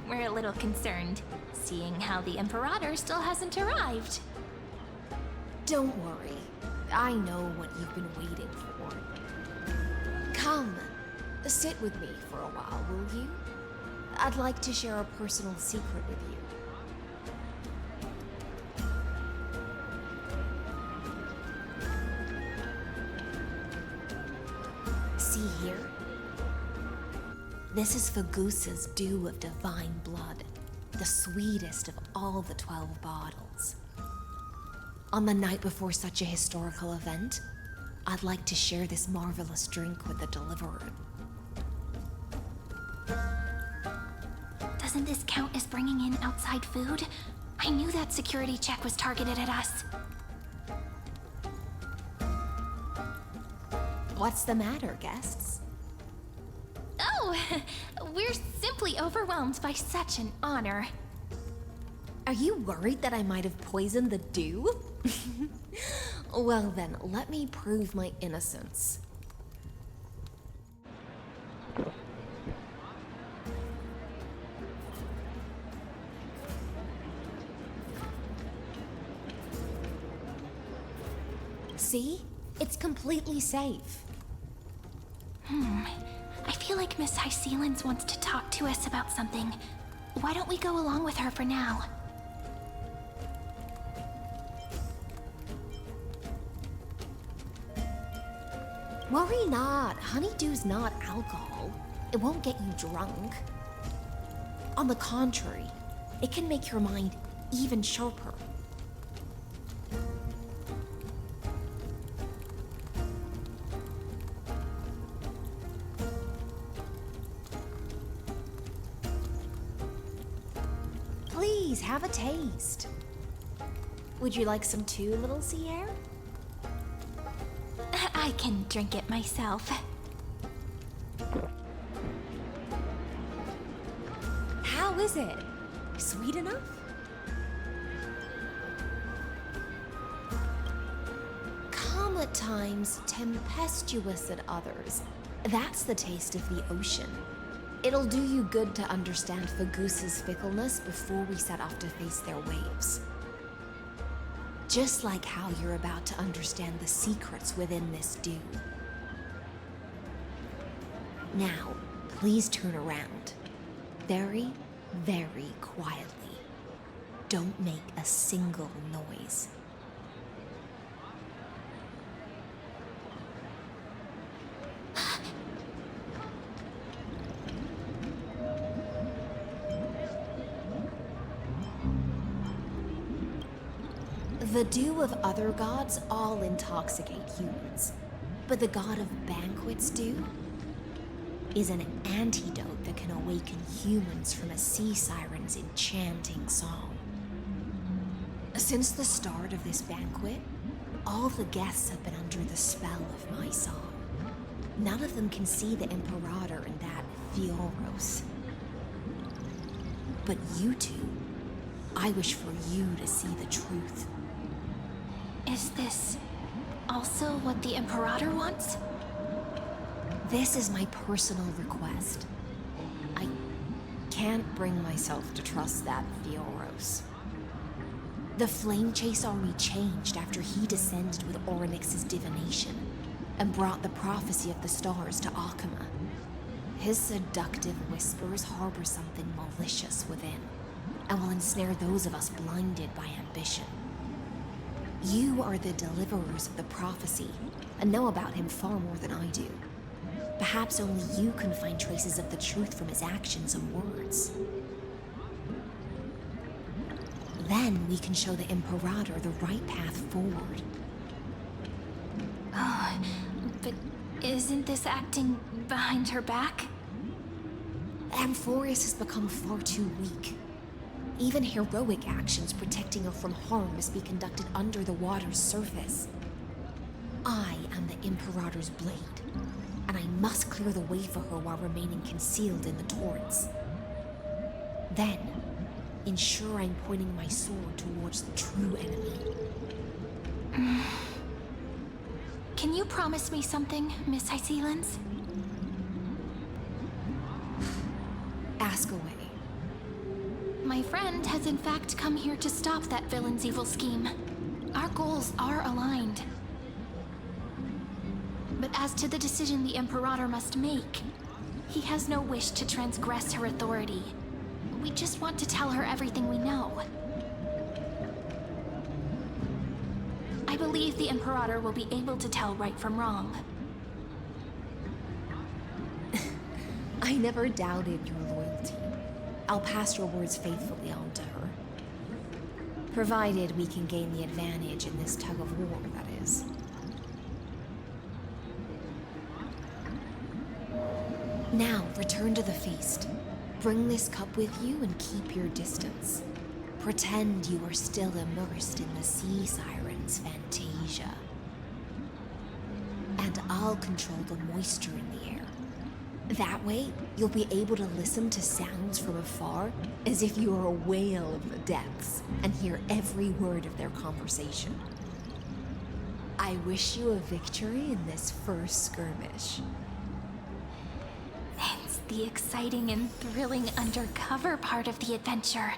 we're a little concerned, seeing how the Imperator still hasn't arrived. Don't worry. I know what you've been waiting for. Come, sit with me for a while, will you? I'd like to share a personal secret with you. See here? This is Fagusa's dew of divine blood, the sweetest of all the 12 bottles. On the night before such a historical event, I'd like to share this marvelous drink with the deliverer. Doesn't this count as bringing in outside food? I knew that security check was targeted at us. What's the matter, guests? Oh, we're simply overwhelmed by such an honor. Are you worried that I might have poisoned the dew? Well then, let me prove my innocence. See? It's completely safe. I feel like Miss Hysilens wants to talk to us about something. Why don't we go along with her for now? Worry not. Honeydew's not alcohol. It won't get you drunk. On the contrary, it can make your mind even sharper. Please, have a taste. Would you like some too, little sea hare? I can drink it myself. How is it? Sweet enough? Calm at times, tempestuous at others. That's the taste of the ocean. It'll do you good to understand Fagusa's fickleness before we set off to face their waves. Just like how you're about to understand the secrets within this dew. Now, please turn around. Very, very quietly. Don't make a single noise. The dew of other gods all intoxicate humans, but the god of banquets dew is an antidote that can awaken humans from a sea siren's enchanting song. Since the start of this banquet, all the guests have been under the spell of my song. None of them can see the Imperator and that Theoros. But you two, I wish for you to see the truth. Is this also what the Imperator wants? This is my personal request. I can't bring myself to trust that Theoros. The Flame Chase army changed after he descended with Orynyx's divination and brought the prophecy of the stars to Akama. His seductive whispers harbor something malicious within, and will ensnare those of us blinded by ambition. You are the deliverers of the prophecy, and know about him far more than I do. Perhaps only you can find traces of the truth from his actions and words. Then we can show the Imperator the right path forward. Oh, but isn't this acting behind her back? Amphorius has become far too weak. Even heroic actions protecting her from harm must be conducted under the water's surface. I am the Imperator's blade, and I must clear the way for her while remaining concealed in the torrents. Then, ensure I'm pointing my sword towards the true enemy. Can you promise me something, Miss Hysilens? Ask away. My friend has in fact come here to stop that villain's evil scheme. Our goals are aligned. But as to the decision the Imperator must make, he has no wish to transgress her authority. We just want to tell her everything we know. I believe the Imperator will be able to tell right from wrong. I never doubted your loyalty. I'll pass your words faithfully on to her. Provided we can gain the advantage in this tug of war, that is. Now, return to the feast. Bring this cup with you and keep your distance. Pretend you are still immersed in the sea siren's fantasia. And I'll control the moisture in the air. That way, you'll be able to listen to sounds from afar as if you were a whale of the depths and hear every word of their conversation. I wish you a victory in this first skirmish. It's the exciting and thrilling undercover part of the adventure.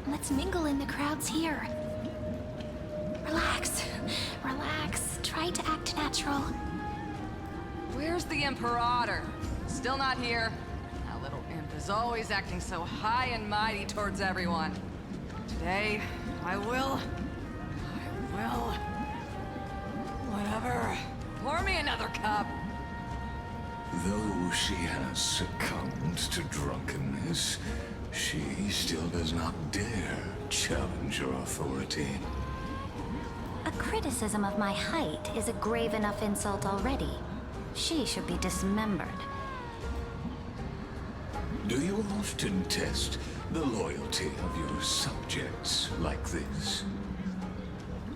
Let's mingle in the crowds here. Relax, relax. Try to act natural. Where's the Imperator? Still not here. That little imp is always acting so high and mighty towards everyone. Today, I will... Whatever. Pour me another cup. Though she has succumbed to drunkenness, she still does not dare challenge your authority. A criticism of my height is a grave enough insult already. She should be dismembered. Do you often test the loyalty of your subjects like this?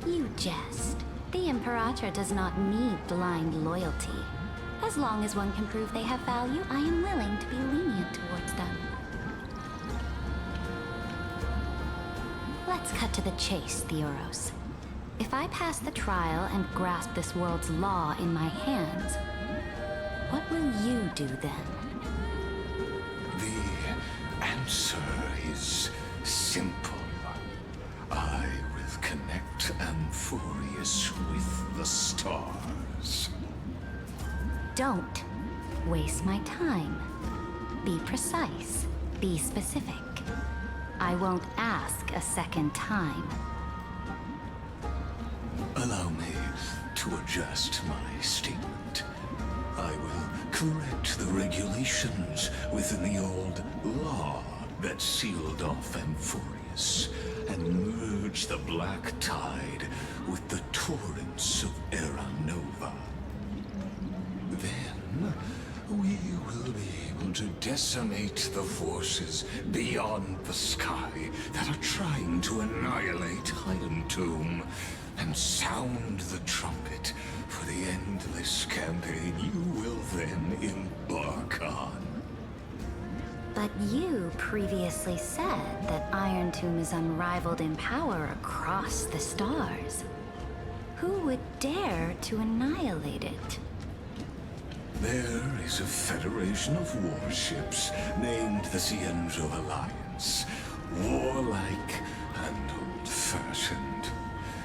You jest. The Imperator does not need blind loyalty. As long as one can prove they have value, I am willing to be lenient towards them. Let's cut to the chase, Theoros. If I pass the trial and grasp this world's law in my hands, what will you do then? The answer is simple. I will connect Amphorius with the stars. Don't waste my time. Be precise. Be specific. I won't ask a second time. Allow me to adjust my statement. I will correct the regulations within the old law that sealed off Amphorius and merge the black tide with the torrents of Era Nova. Then we will be able to decimate the forces beyond the sky that are trying to annihilate Iron Tomb and sound the trumpet for the endless campaign you will then embark on. But you previously said that Iron Tomb is unrivaled in power across the stars. Who would dare to annihilate it? There is a federation of warships named the Cienzo Alliance. Warlike and old-fashioned.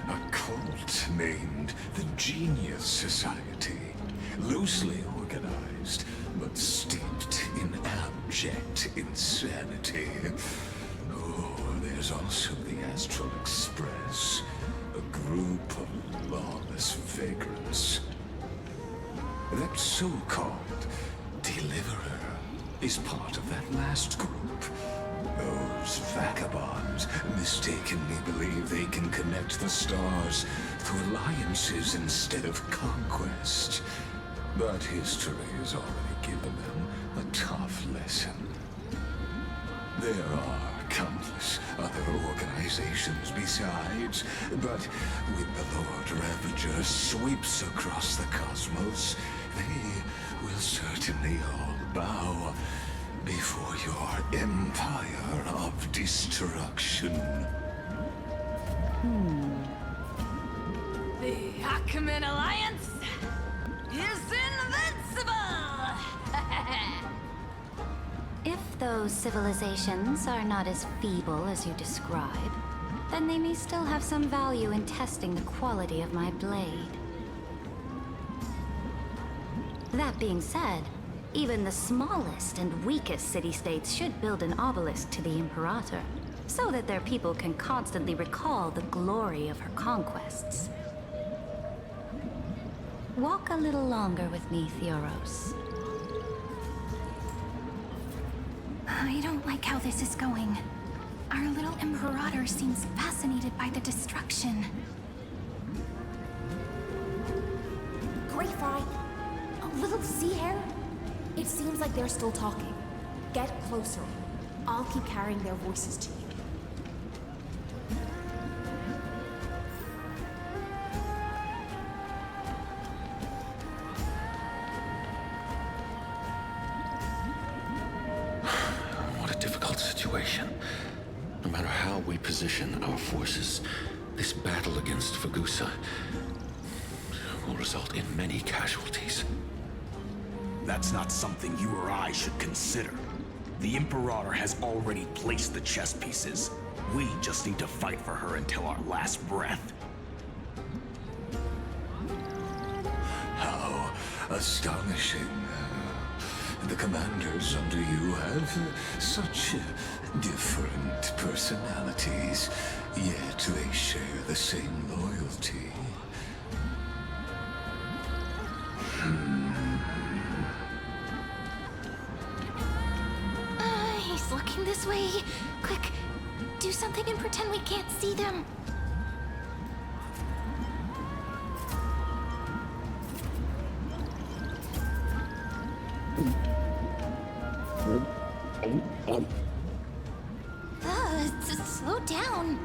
A cult named the Genius Society. Loosely organized, but steeped in abject insanity. Oh, there's also the Astral Express. A group of lawless vagrants. That so-called Deliverer is part of that last group. Those vagabonds mistakenly believe they can connect the stars through alliances instead of conquest. But history has already given them a tough lesson. There are countless other organizations besides, but when the Lord Ravager sweeps across the cosmos, they will certainly all bow before your empire of destruction. The Ackman Alliance is invincible! If those civilizations are not as feeble as you describe, then they may still have some value in testing the quality of my blade. That being said, even the smallest and weakest city-states should build an obelisk to the Imperator, so that their people can constantly recall the glory of her conquests. Walk a little longer with me, Theoros. I don't like how this is going. Our little Imperator seems fascinated by the destruction. Greyfry, a little sea hare? It seems like they're still talking. Get closer. I'll keep carrying their voices to you. What a difficult situation. No matter how we position our forces, this battle against Fagusa will result in many casualties. That's not something you or I should consider. The Imperator has already placed the chess pieces. We just need to fight for her until our last breath. How astonishing. The commanders under you have such different personalities, yet they share the same loyalty. He's looking this way. Quick, do something and pretend we can't see them. Slow down.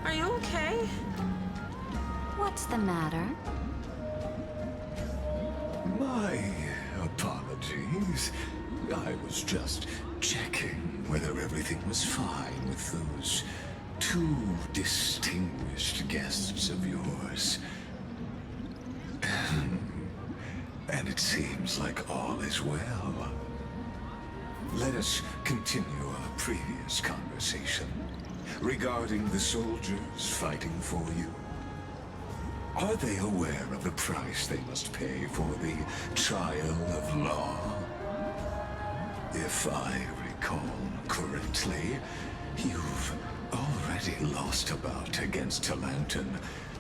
Are you okay? What's the matter? My apologies. I was just checking whether everything was fine with those two distinguished guests of yours. And it seems like all is well. Let us continue our previous conversation regarding the soldiers fighting for you. Are they aware of the price they must pay for the trial of law? If I recall correctly, you've already lost a bout against Talanton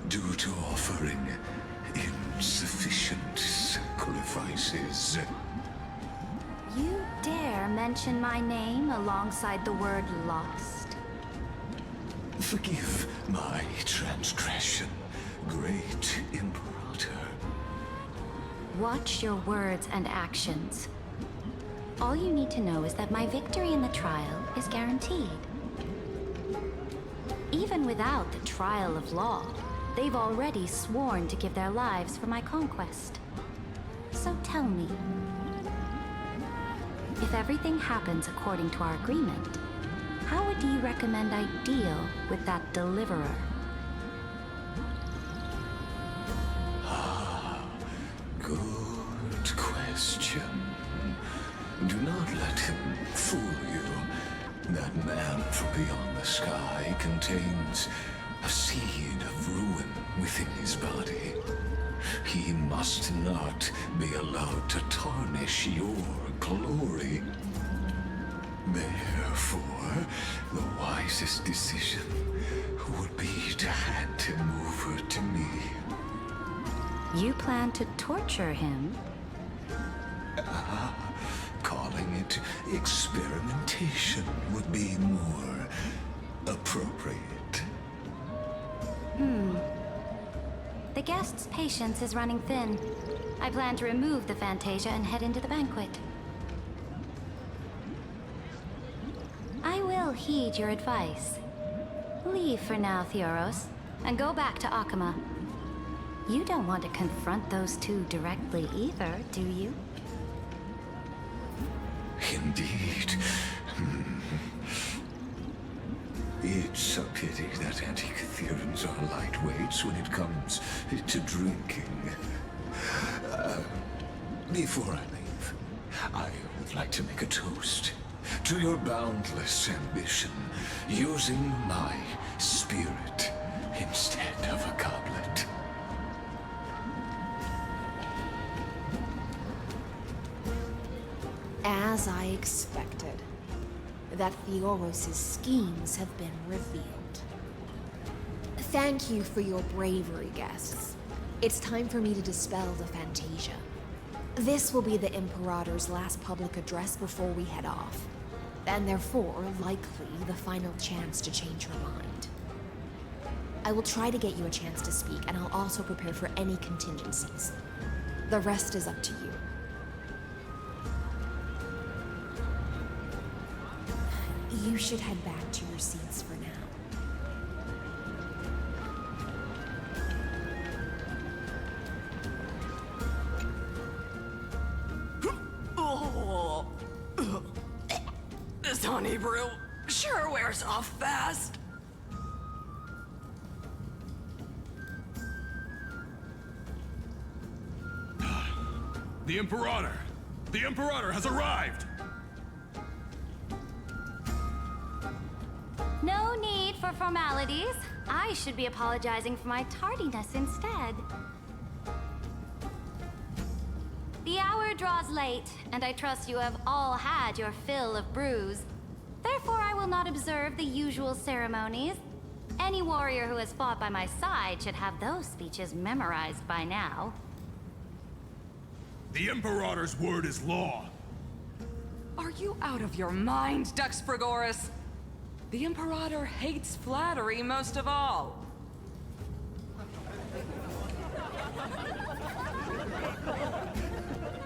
due to offering insufficient sacrifices. You dare mention my name alongside the word lost? Forgive my transgression, great Imperator. Watch your words and actions. All you need to know is that my victory in the trial is guaranteed. Even without the trial of law, they've already sworn to give their lives for my conquest. So tell me, if everything happens according to our agreement, how would you recommend I deal with that deliverer? question. Do not let him fool you. That man from beyond the sky contains a seed of ruin within his body. He must not be allowed to tarnish your glory. Therefore, the wisest decision would be to hand him over to me. You plan to torture him? Calling it experimentation would be more appropriate. The guest's patience is running thin. I plan to remove the Fantasia and head into the banquet. I will heed your advice. Leave for now, Theoros, and go back to Akama. You don't want to confront those two directly either, do you? Indeed. It's a pity that Antikytherans are lightweights when it comes to drinking. Before I leave, I would like to make a toast to your boundless ambition, using my spirit instead of a goblet. As I expected, that Theoros' schemes have been revealed. Thank you for your bravery, guests. It's time for me to dispel the Fantasia. This will be the Imperator's last public address before we head off, and therefore, likely, the final chance to change her mind. I will try to get you a chance to speak, and I'll also prepare for any contingencies. The rest is up to you. You should head back to your seats for now. This honey brew sure wears off fast. The Imperator! The Imperator has arrived! No need for formalities. I should be apologizing for my tardiness instead. The hour draws late, and I trust you have all had your fill of brews. Therefore, I will not observe the usual ceremonies. Any warrior who has fought by my side should have those speeches memorized by now. The Imperator's word is law. Are you out of your mind, Dux Frigoris? The Imperator hates flattery most of all.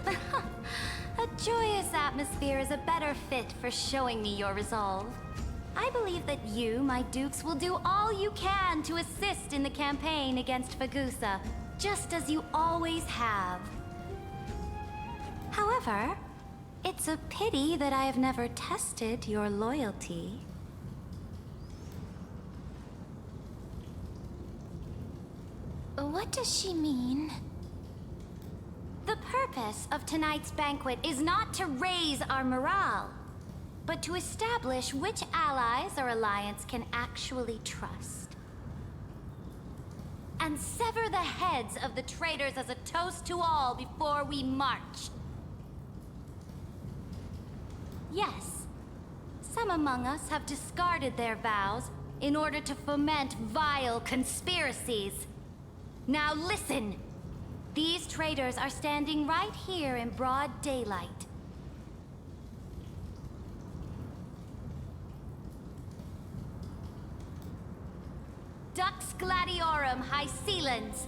A joyous atmosphere is a better fit for showing me your resolve. I believe that you, my dukes, will do all you can to assist in the campaign against Fagusa, just as you always have. However, it's a pity that I have never tested your loyalty. What does she mean? The purpose of tonight's banquet is not to raise our morale, but to establish which allies our alliance can actually trust. And sever the heads of the traitors as a toast to all before we march. Yes, some among us have discarded their vows in order to foment vile conspiracies. Now listen! These traitors are standing right here in broad daylight. Dux Gladiorum Hysilens.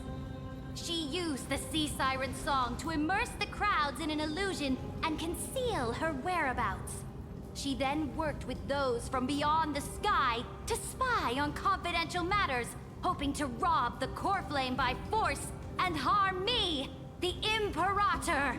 She used the Sea Siren song to immerse the crowds in an illusion and conceal her whereabouts. She then worked with those from beyond the sky to spy on confidential matters, hoping to rob the core flame by force and harm me, the Imperator!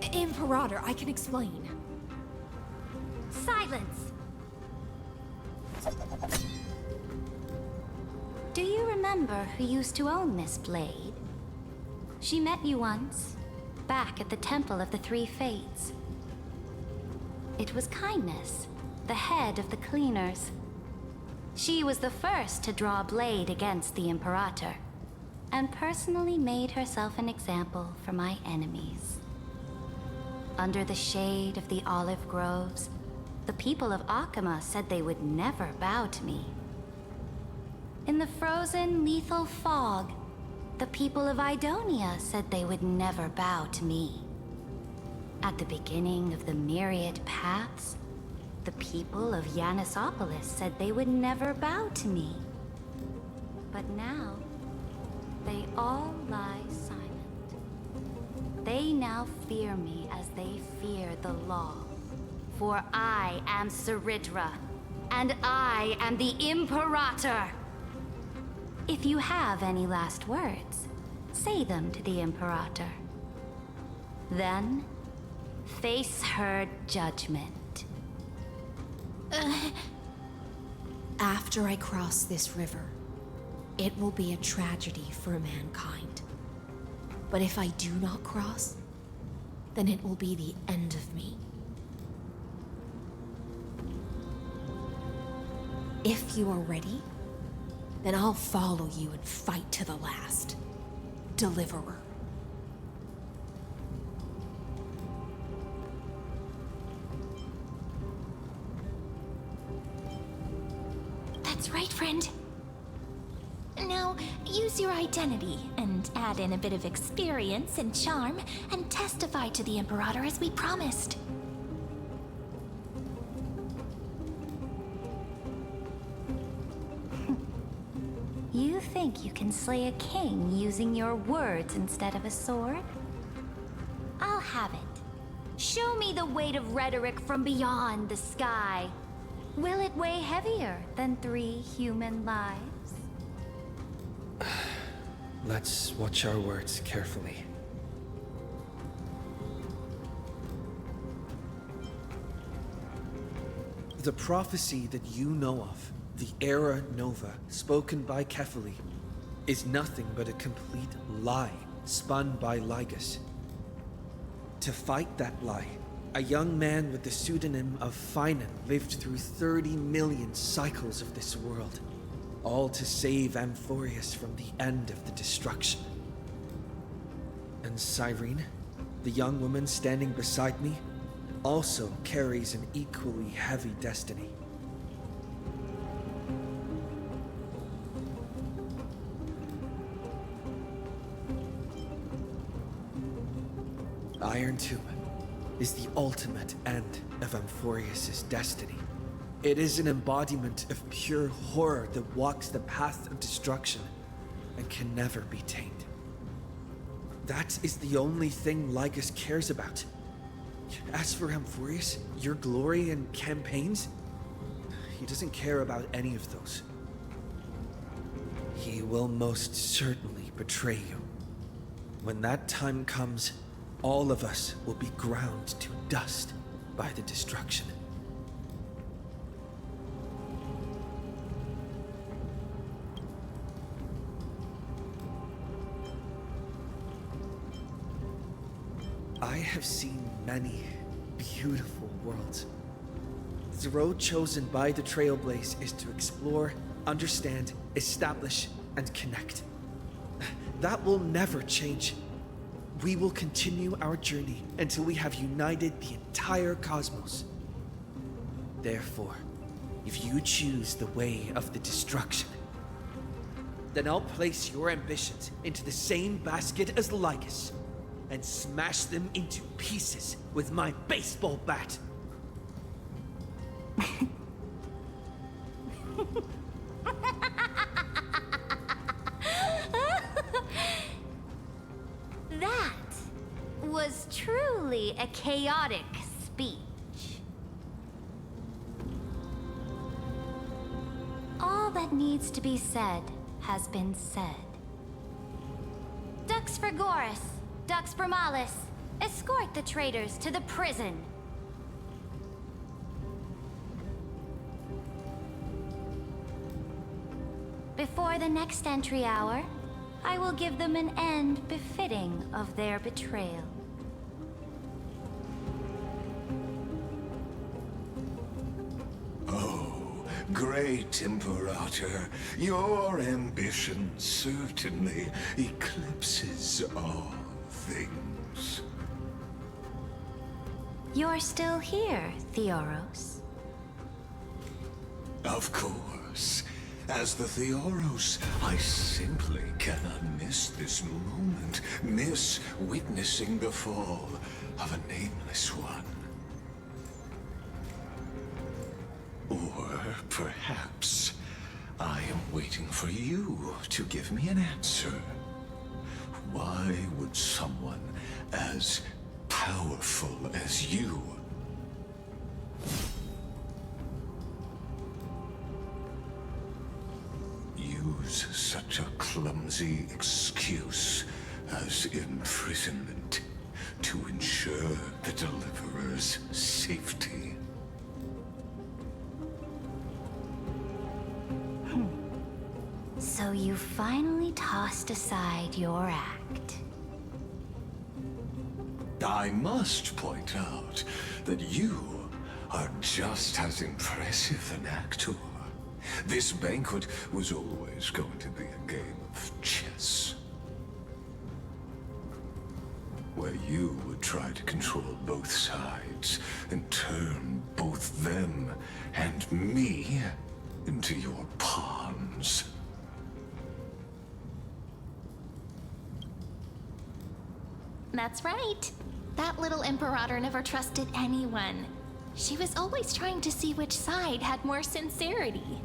Imperator, I can explain. Silence! Do you remember who used to own this blade? She met you once, back at the Temple of the Three Fates. It was Kindness, the head of the Cleaners. She was the first to draw a blade against the Imperator, and personally made herself an example for my enemies. Under the shade of the olive groves, the people of Akima said they would never bow to me. In the frozen, lethal fog, the people of Idonia said they would never bow to me. At the beginning of the myriad paths, the people of Yanisopolis said they would never bow to me. But now, they all lie silent. They now fear me as they fear the law. For I am Ceridra, and I am the Imperator! If you have any last words, say them to the Imperator. Then, face her judgment. After I cross this river, it will be a tragedy for mankind. But if I do not cross, then it will be the end of me. If you are ready, then I'll follow you and fight to the last. Deliverer. That's right, friend. Now, use your identity and add in a bit of experience and charm and testify to the Imperator as we promised. You think you can slay a king using your words instead of a sword? I'll have it. Show me the weight of rhetoric from beyond the sky. Will it weigh heavier than 3 human lives? Let's watch our words carefully. The prophecy that you know of, the Era Nova, spoken by Kefali, is nothing but a complete lie spun by Lygus. To fight that lie, a young man with the pseudonym of Finan lived through 30 million cycles of this world, all to save Amphorius from the end of the destruction. And Cyrene, the young woman standing beside me, also carries an equally heavy destiny. Iron Tomb is the ultimate end of Amphorius' destiny. It is an embodiment of pure horror that walks the path of destruction and can never be tamed. That is the only thing Lygus cares about. As for Amphorius, your glory and campaigns, he doesn't care about any of those. He will most certainly betray you. When that time comes, all of us will be ground to dust by the destruction. I have seen many beautiful worlds. The road chosen by the Trailblaze is to explore, understand, establish, and connect. That will never change. We will continue our journey until we have united the entire cosmos. Therefore, if you choose the way of the destruction, then I'll place your ambitions into the same basket as Lygus and smash them into pieces with my baseball bat. That was truly a chaotic speech. All that needs to be said has been said. Dux for Goris, Dux for Malus, Escort the traitors to the prison. Before the next entry hour, I will give them an end befitting of their betrayal. Oh, great Imperator, your ambition certainly eclipses all things. You're still here, Theoros. Of course. As the Theoros, I simply cannot miss this moment, miss witnessing the fall of a nameless one. Or perhaps I am waiting for you to give me an answer. Why would someone as powerful as you use such a clumsy excuse as imprisonment to ensure the Deliverer's safety? So you finally tossed aside your act. I must point out that you are just as impressive an actor. This banquet was always going to be a game of chess, where you would try to control both sides and turn both them and me into your pawns. That's right. That little Imperator never trusted anyone. She was always trying to see which side had more sincerity.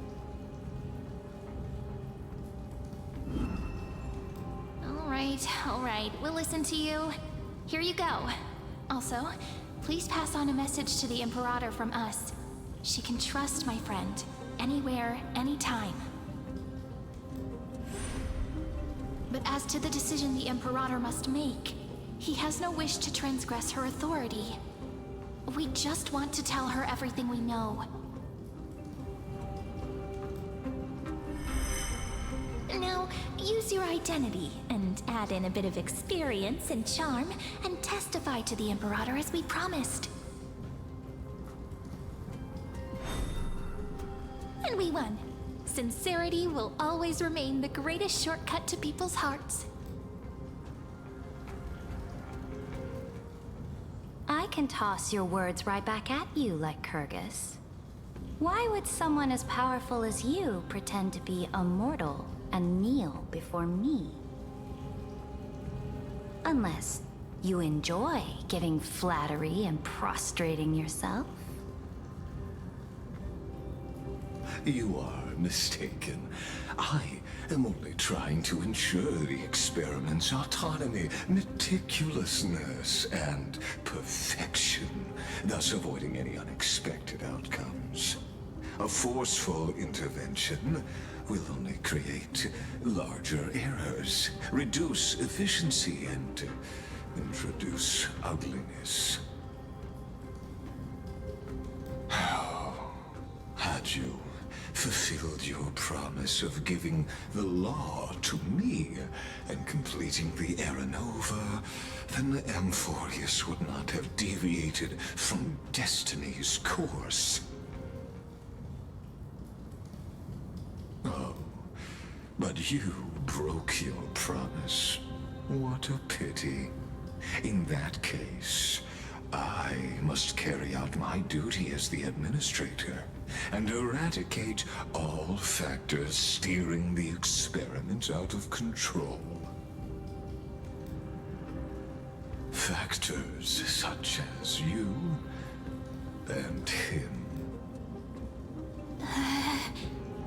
All right, we'll listen to you. Here you go. Also, please pass on a message to the Imperator from us. She can trust my friend, anywhere, anytime. But as to the decision the Imperator must make, he has no wish to transgress her authority. We just want to tell her everything we know. Now, use your identity and add in a bit of experience and charm and testify to the Imperator as we promised. And we won. Sincerity will always remain the greatest shortcut to people's hearts. I can toss your words right back at you like Kyrgyz. Why would someone as powerful as you pretend to be immortal and kneel before me? Unless you enjoy giving flattery and prostrating yourself. You are mistaken. I am only trying to ensure the experiment's autonomy, meticulousness, and perfection, thus avoiding any unexpected outcomes. A forceful intervention will only create larger errors, reduce efficiency, and introduce ugliness. Had you fulfilled your promise of giving the law to me and completing the Era Nova, then Amphorius would not have deviated from destiny's course. Oh, but you broke your promise. What a pity. In that case, I must carry out my duty as the administrator and eradicate all factors steering the experiment out of control. Factors such as you and him.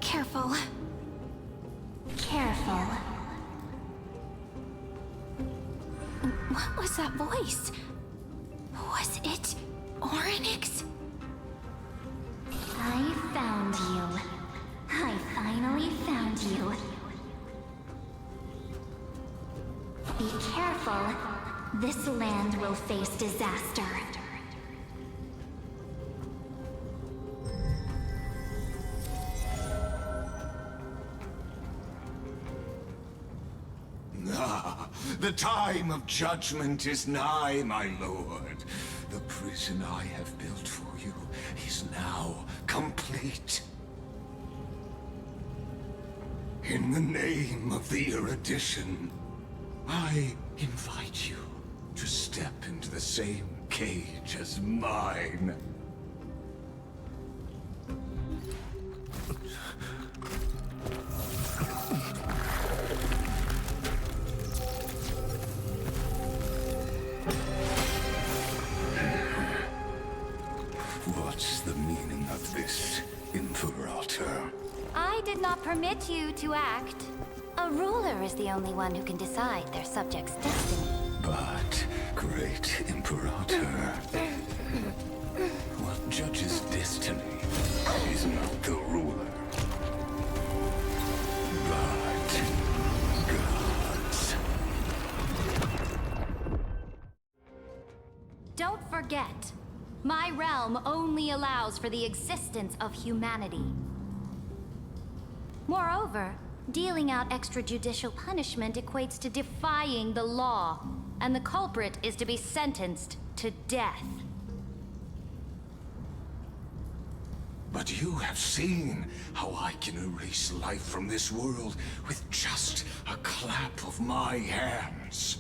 Careful. Careful. What was that voice? Was it Orynyx? I found you. I finally found you. Be careful. This land will face disaster. Ah, the time of judgment is nigh, my lord. The prison I have built for you is now complete. In the name of the erudition, I invite you to step into the same cage as mine. What's the meaning of this, Imperator? I did not permit you to act. A ruler is the only one who can decide their subject's destiny. But, great Imperator, what judges destiny is not the ruler, but gods. Don't forget, my realm only allows for the existence of humanity. Moreover, dealing out extrajudicial punishment equates to defying the law, and the culprit is to be sentenced to death. But you have seen how I can erase life from this world with just a clap of my hands.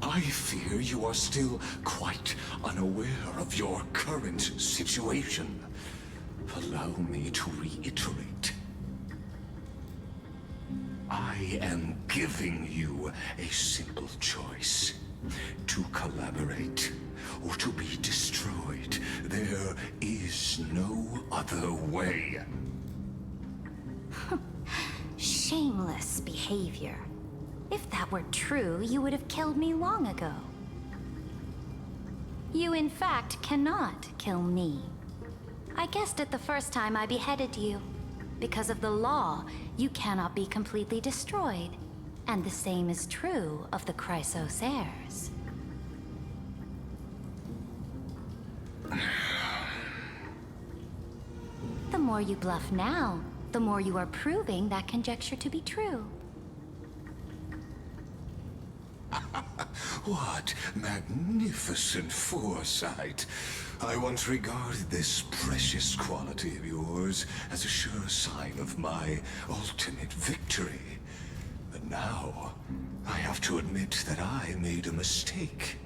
I fear you are still quite unaware of your current situation. Allow me to reiterate. I am giving you a simple choice. To collaborate, or to be destroyed. There is no other way. Shameless behavior. If that were true, you would have killed me long ago. You, in fact, cannot kill me. I guessed it the first time I beheaded you. Because of the law, you cannot be completely destroyed. And the same is true of the Chrysos heirs. The more you bluff now, the more you are proving that conjecture to be true. What magnificent foresight. I once regarded this precious quality of yours as a sure sign of my ultimate victory. But now, I have to admit that I made a mistake.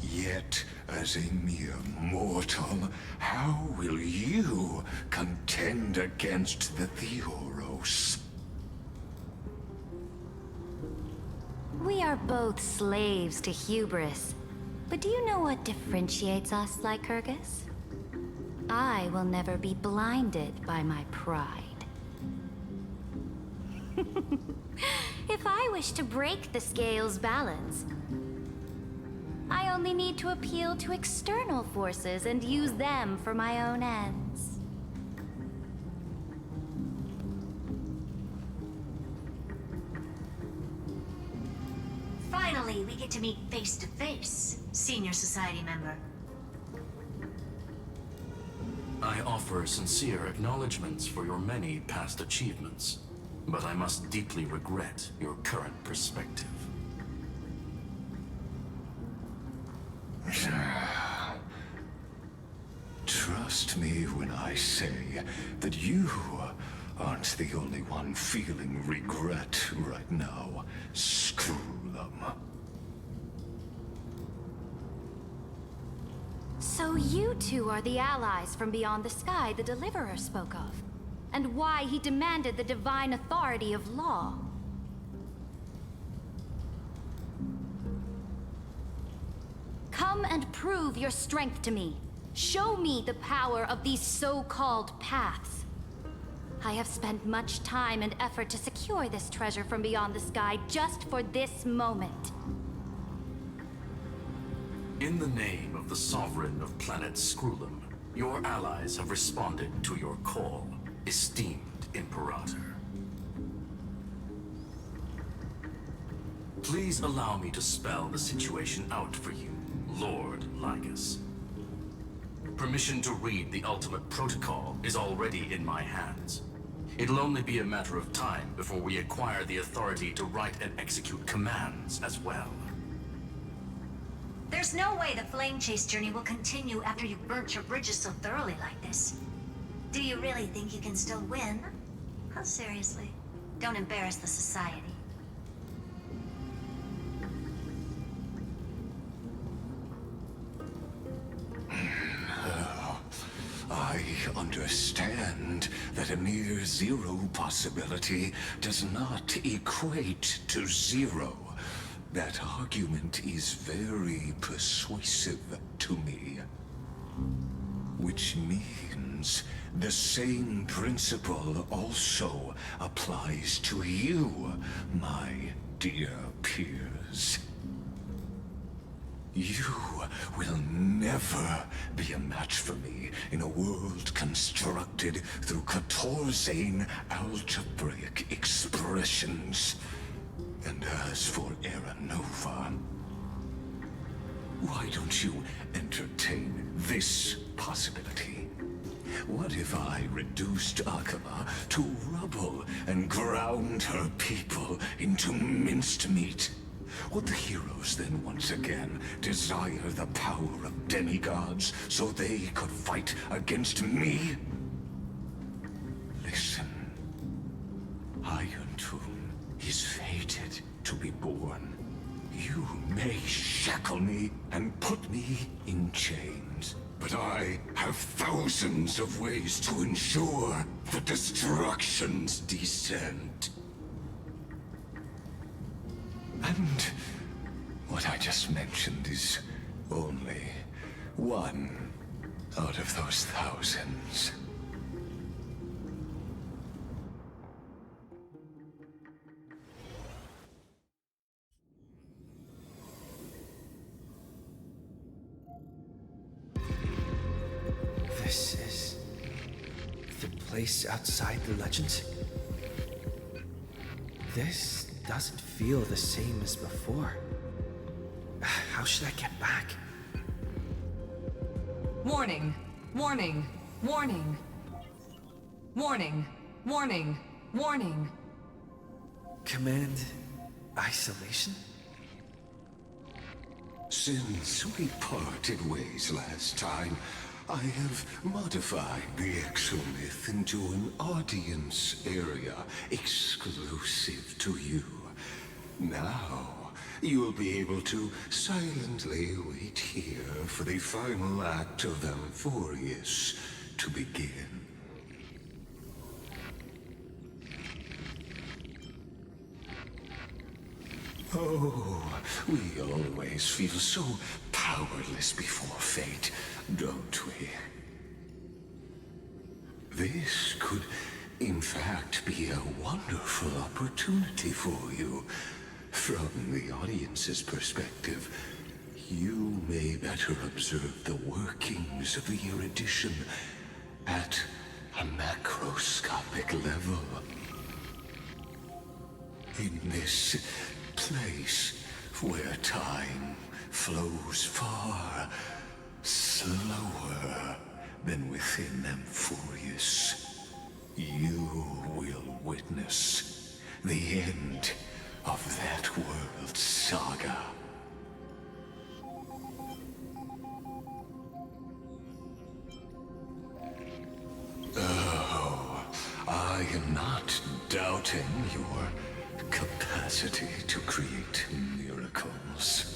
Yet, as a mere mortal, how will you contend against the Theoros? We are both slaves to hubris. But do you know what differentiates us, Lycurgus? I will never be blinded by my pride. If I wish to break the scale's balance, I only need to appeal to external forces and use them for my own ends. Finally, we get to meet face to face, Senior Society member. I offer sincere acknowledgments for your many past achievements, but I must deeply regret your current perspective. Trust me when I say that you aren't the only one feeling regret right now, Screwlum. So you two are the allies from beyond the sky the Deliverer spoke of, and why he demanded the divine authority of law. Come and prove your strength to me. Show me the power of these so-called paths. I have spent much time and effort to secure this treasure from beyond the sky just for this moment. In the name of the Sovereign of Planet Screwlum, your allies have responded to your call, esteemed Imperator. Please allow me to spell the situation out for you, Lord Lygus. Permission to read the ultimate protocol is already in my hands. It'll only be a matter of time before we acquire the authority to write and execute commands as well. There's no way the flame chase journey will continue after you've burnt your bridges so thoroughly like this. Do you really think you can still win? Oh, seriously. Don't embarrass the society. I understand that a near zero possibility does not equate to zero. That argument is very persuasive to me. Which means the same principle also applies to you, my dear peers. You will never be a match for me in a world constructed through Catorzane algebraic expressions. And as for Aranova, why don't you entertain this possibility? What if I reduced Akama to rubble and ground her people into minced meat? Would the heroes then once again desire the power of demigods so they could fight against me? Listen, Iron Tomb is fated to be born. You may shackle me and put me in chains, but I have thousands of ways to ensure the destruction's descent. And what I just mentioned is only one out of those thousands. This is the place outside the legends. This doesn't feel the same as before. How should I get back? Warning! Warning! Warning! Warning! Warning! Warning! Command isolation? Since we parted ways last time, I have modified the exomyth into an audience area exclusive to you. Now, you'll be able to silently wait here for the final act of Amphorius to begin. Oh, we always feel so powerless before fate, don't we? This could, in fact, be a wonderful opportunity for you. From the audience's perspective, you may better observe the workings of the erudition at a macroscopic level. In this place where time flows far slower than within Amphorius, you will witness the end of that world's saga. Oh, I am not doubting your capacity to create miracles.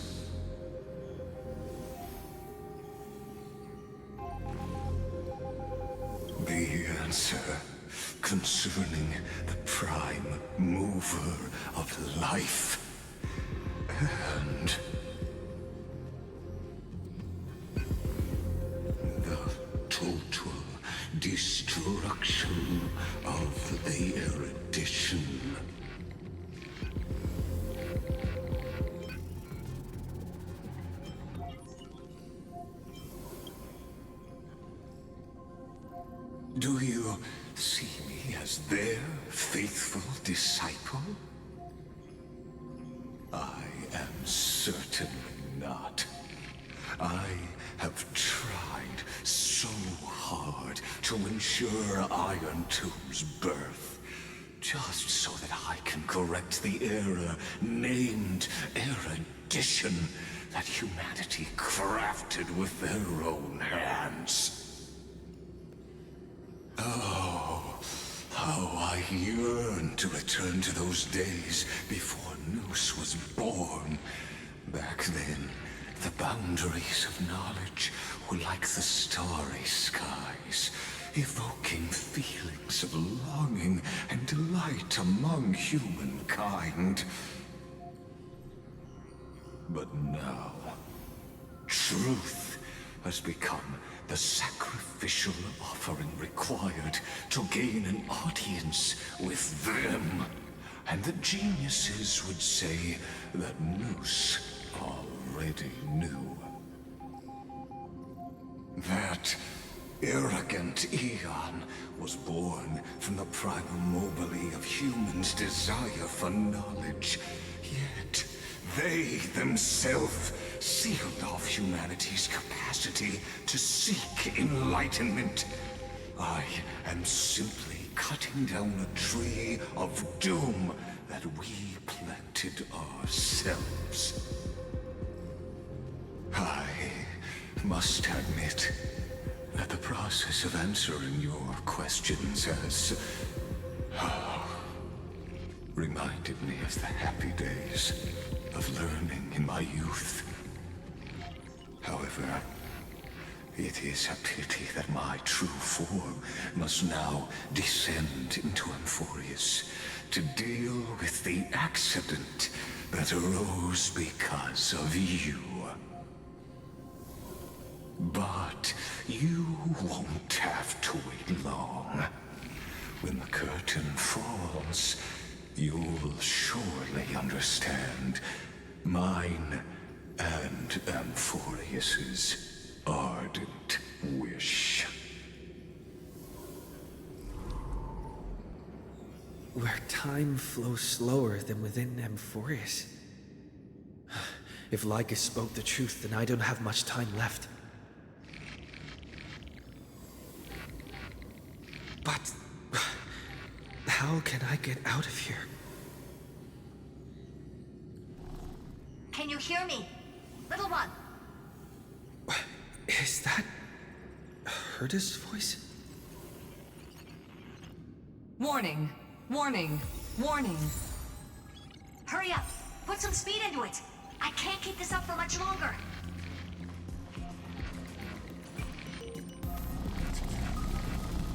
The answer concerning the prime mover of life and the total destruction of the erudition. Do you see me as their faithful disciple? I am certainly not. I have tried so hard to ensure Iron Tomb's birth, just so that I can correct the error named erudition that humanity crafted with their own hands. Oh, how I yearn to return to those days before Noose was born. Back then, the boundaries of knowledge were like the starry skies, evoking feelings of longing and delight among humankind. But now, truth has become the sacrificial offering required to gain an audience with them. And the geniuses would say that Noose already knew. That arrogant Eon was born from the primal mobile of humans' desire for knowledge. Yet, they themselves sealed off humanity's capacity to seek enlightenment. I am simply cutting down a tree of doom that we planted ourselves. I must admit that the process of answering your questions has reminded me of the happy days of learning in my youth. However, it is a pity that my true form must now descend into Amphorius to deal with the accident that arose because of you. But you won't have to wait long. When the curtain falls, you'll surely understand mine and Amphorius's ardent wish. Where time flows slower than within Amphorius. If Lycus spoke the truth, then I don't have much time left. But how can I get out of here? Can you hear me? Little one. Is that Herda's voice? Warning, warning, warning. Hurry up. Put some speed into it. I can't keep this up for much longer.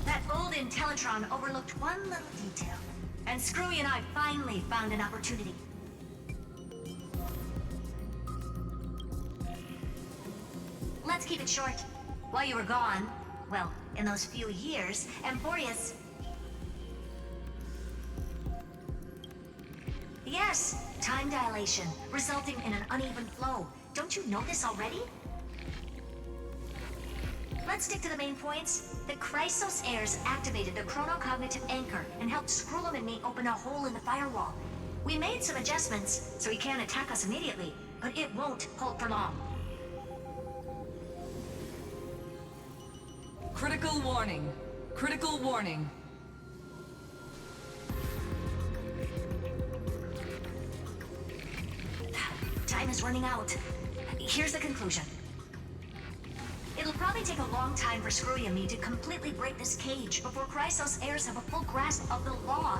That old Intellitron overlooked one little detail. And Screwy and I finally found an opportunity. Let's keep it short. While you were gone, well, in those few years, Amphorius... Yes, time dilation, resulting in an uneven flow. Don't you know this already? Let's stick to the main points. The Chrysos heirs activated the chronocognitive anchor and helped Skrullum and me open a hole in the firewall. We made some adjustments, so he can't attack us immediately, but it won't hold for long. Critical warning. Critical warning. Time is running out. Here's the conclusion. It'll probably take a long time for Screwy and me to completely break this cage before Chrysos heirs have a full grasp of the law.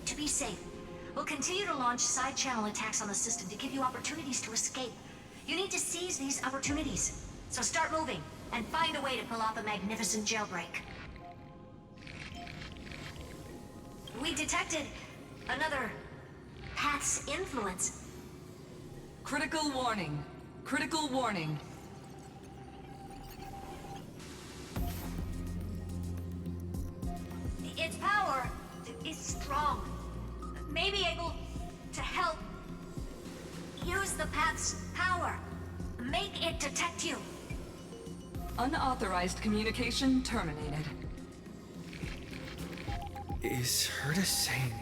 To be safe, we'll continue to launch side-channel attacks on the system to give you opportunities to escape. You need to seize these opportunities. So start moving, and find a way to pull off a magnificent jailbreak. We detected another path's influence. Critical warning. Critical warning. Its power is strong. May be able to help use the path's power. Make it detect you. Unauthorized communication terminated. is heard as saying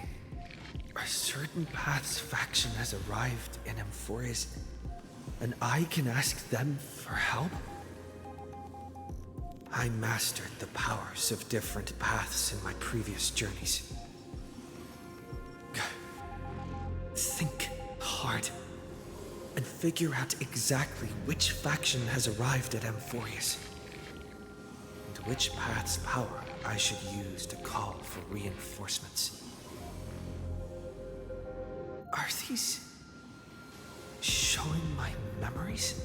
a certain path's faction has arrived in Amphorius, and I can ask them for help? I mastered the powers of different paths in my previous journeys. Think hard and figure out exactly which faction has arrived at Amphorius, and which path's power I should use to call for reinforcements. Are these showing my memories?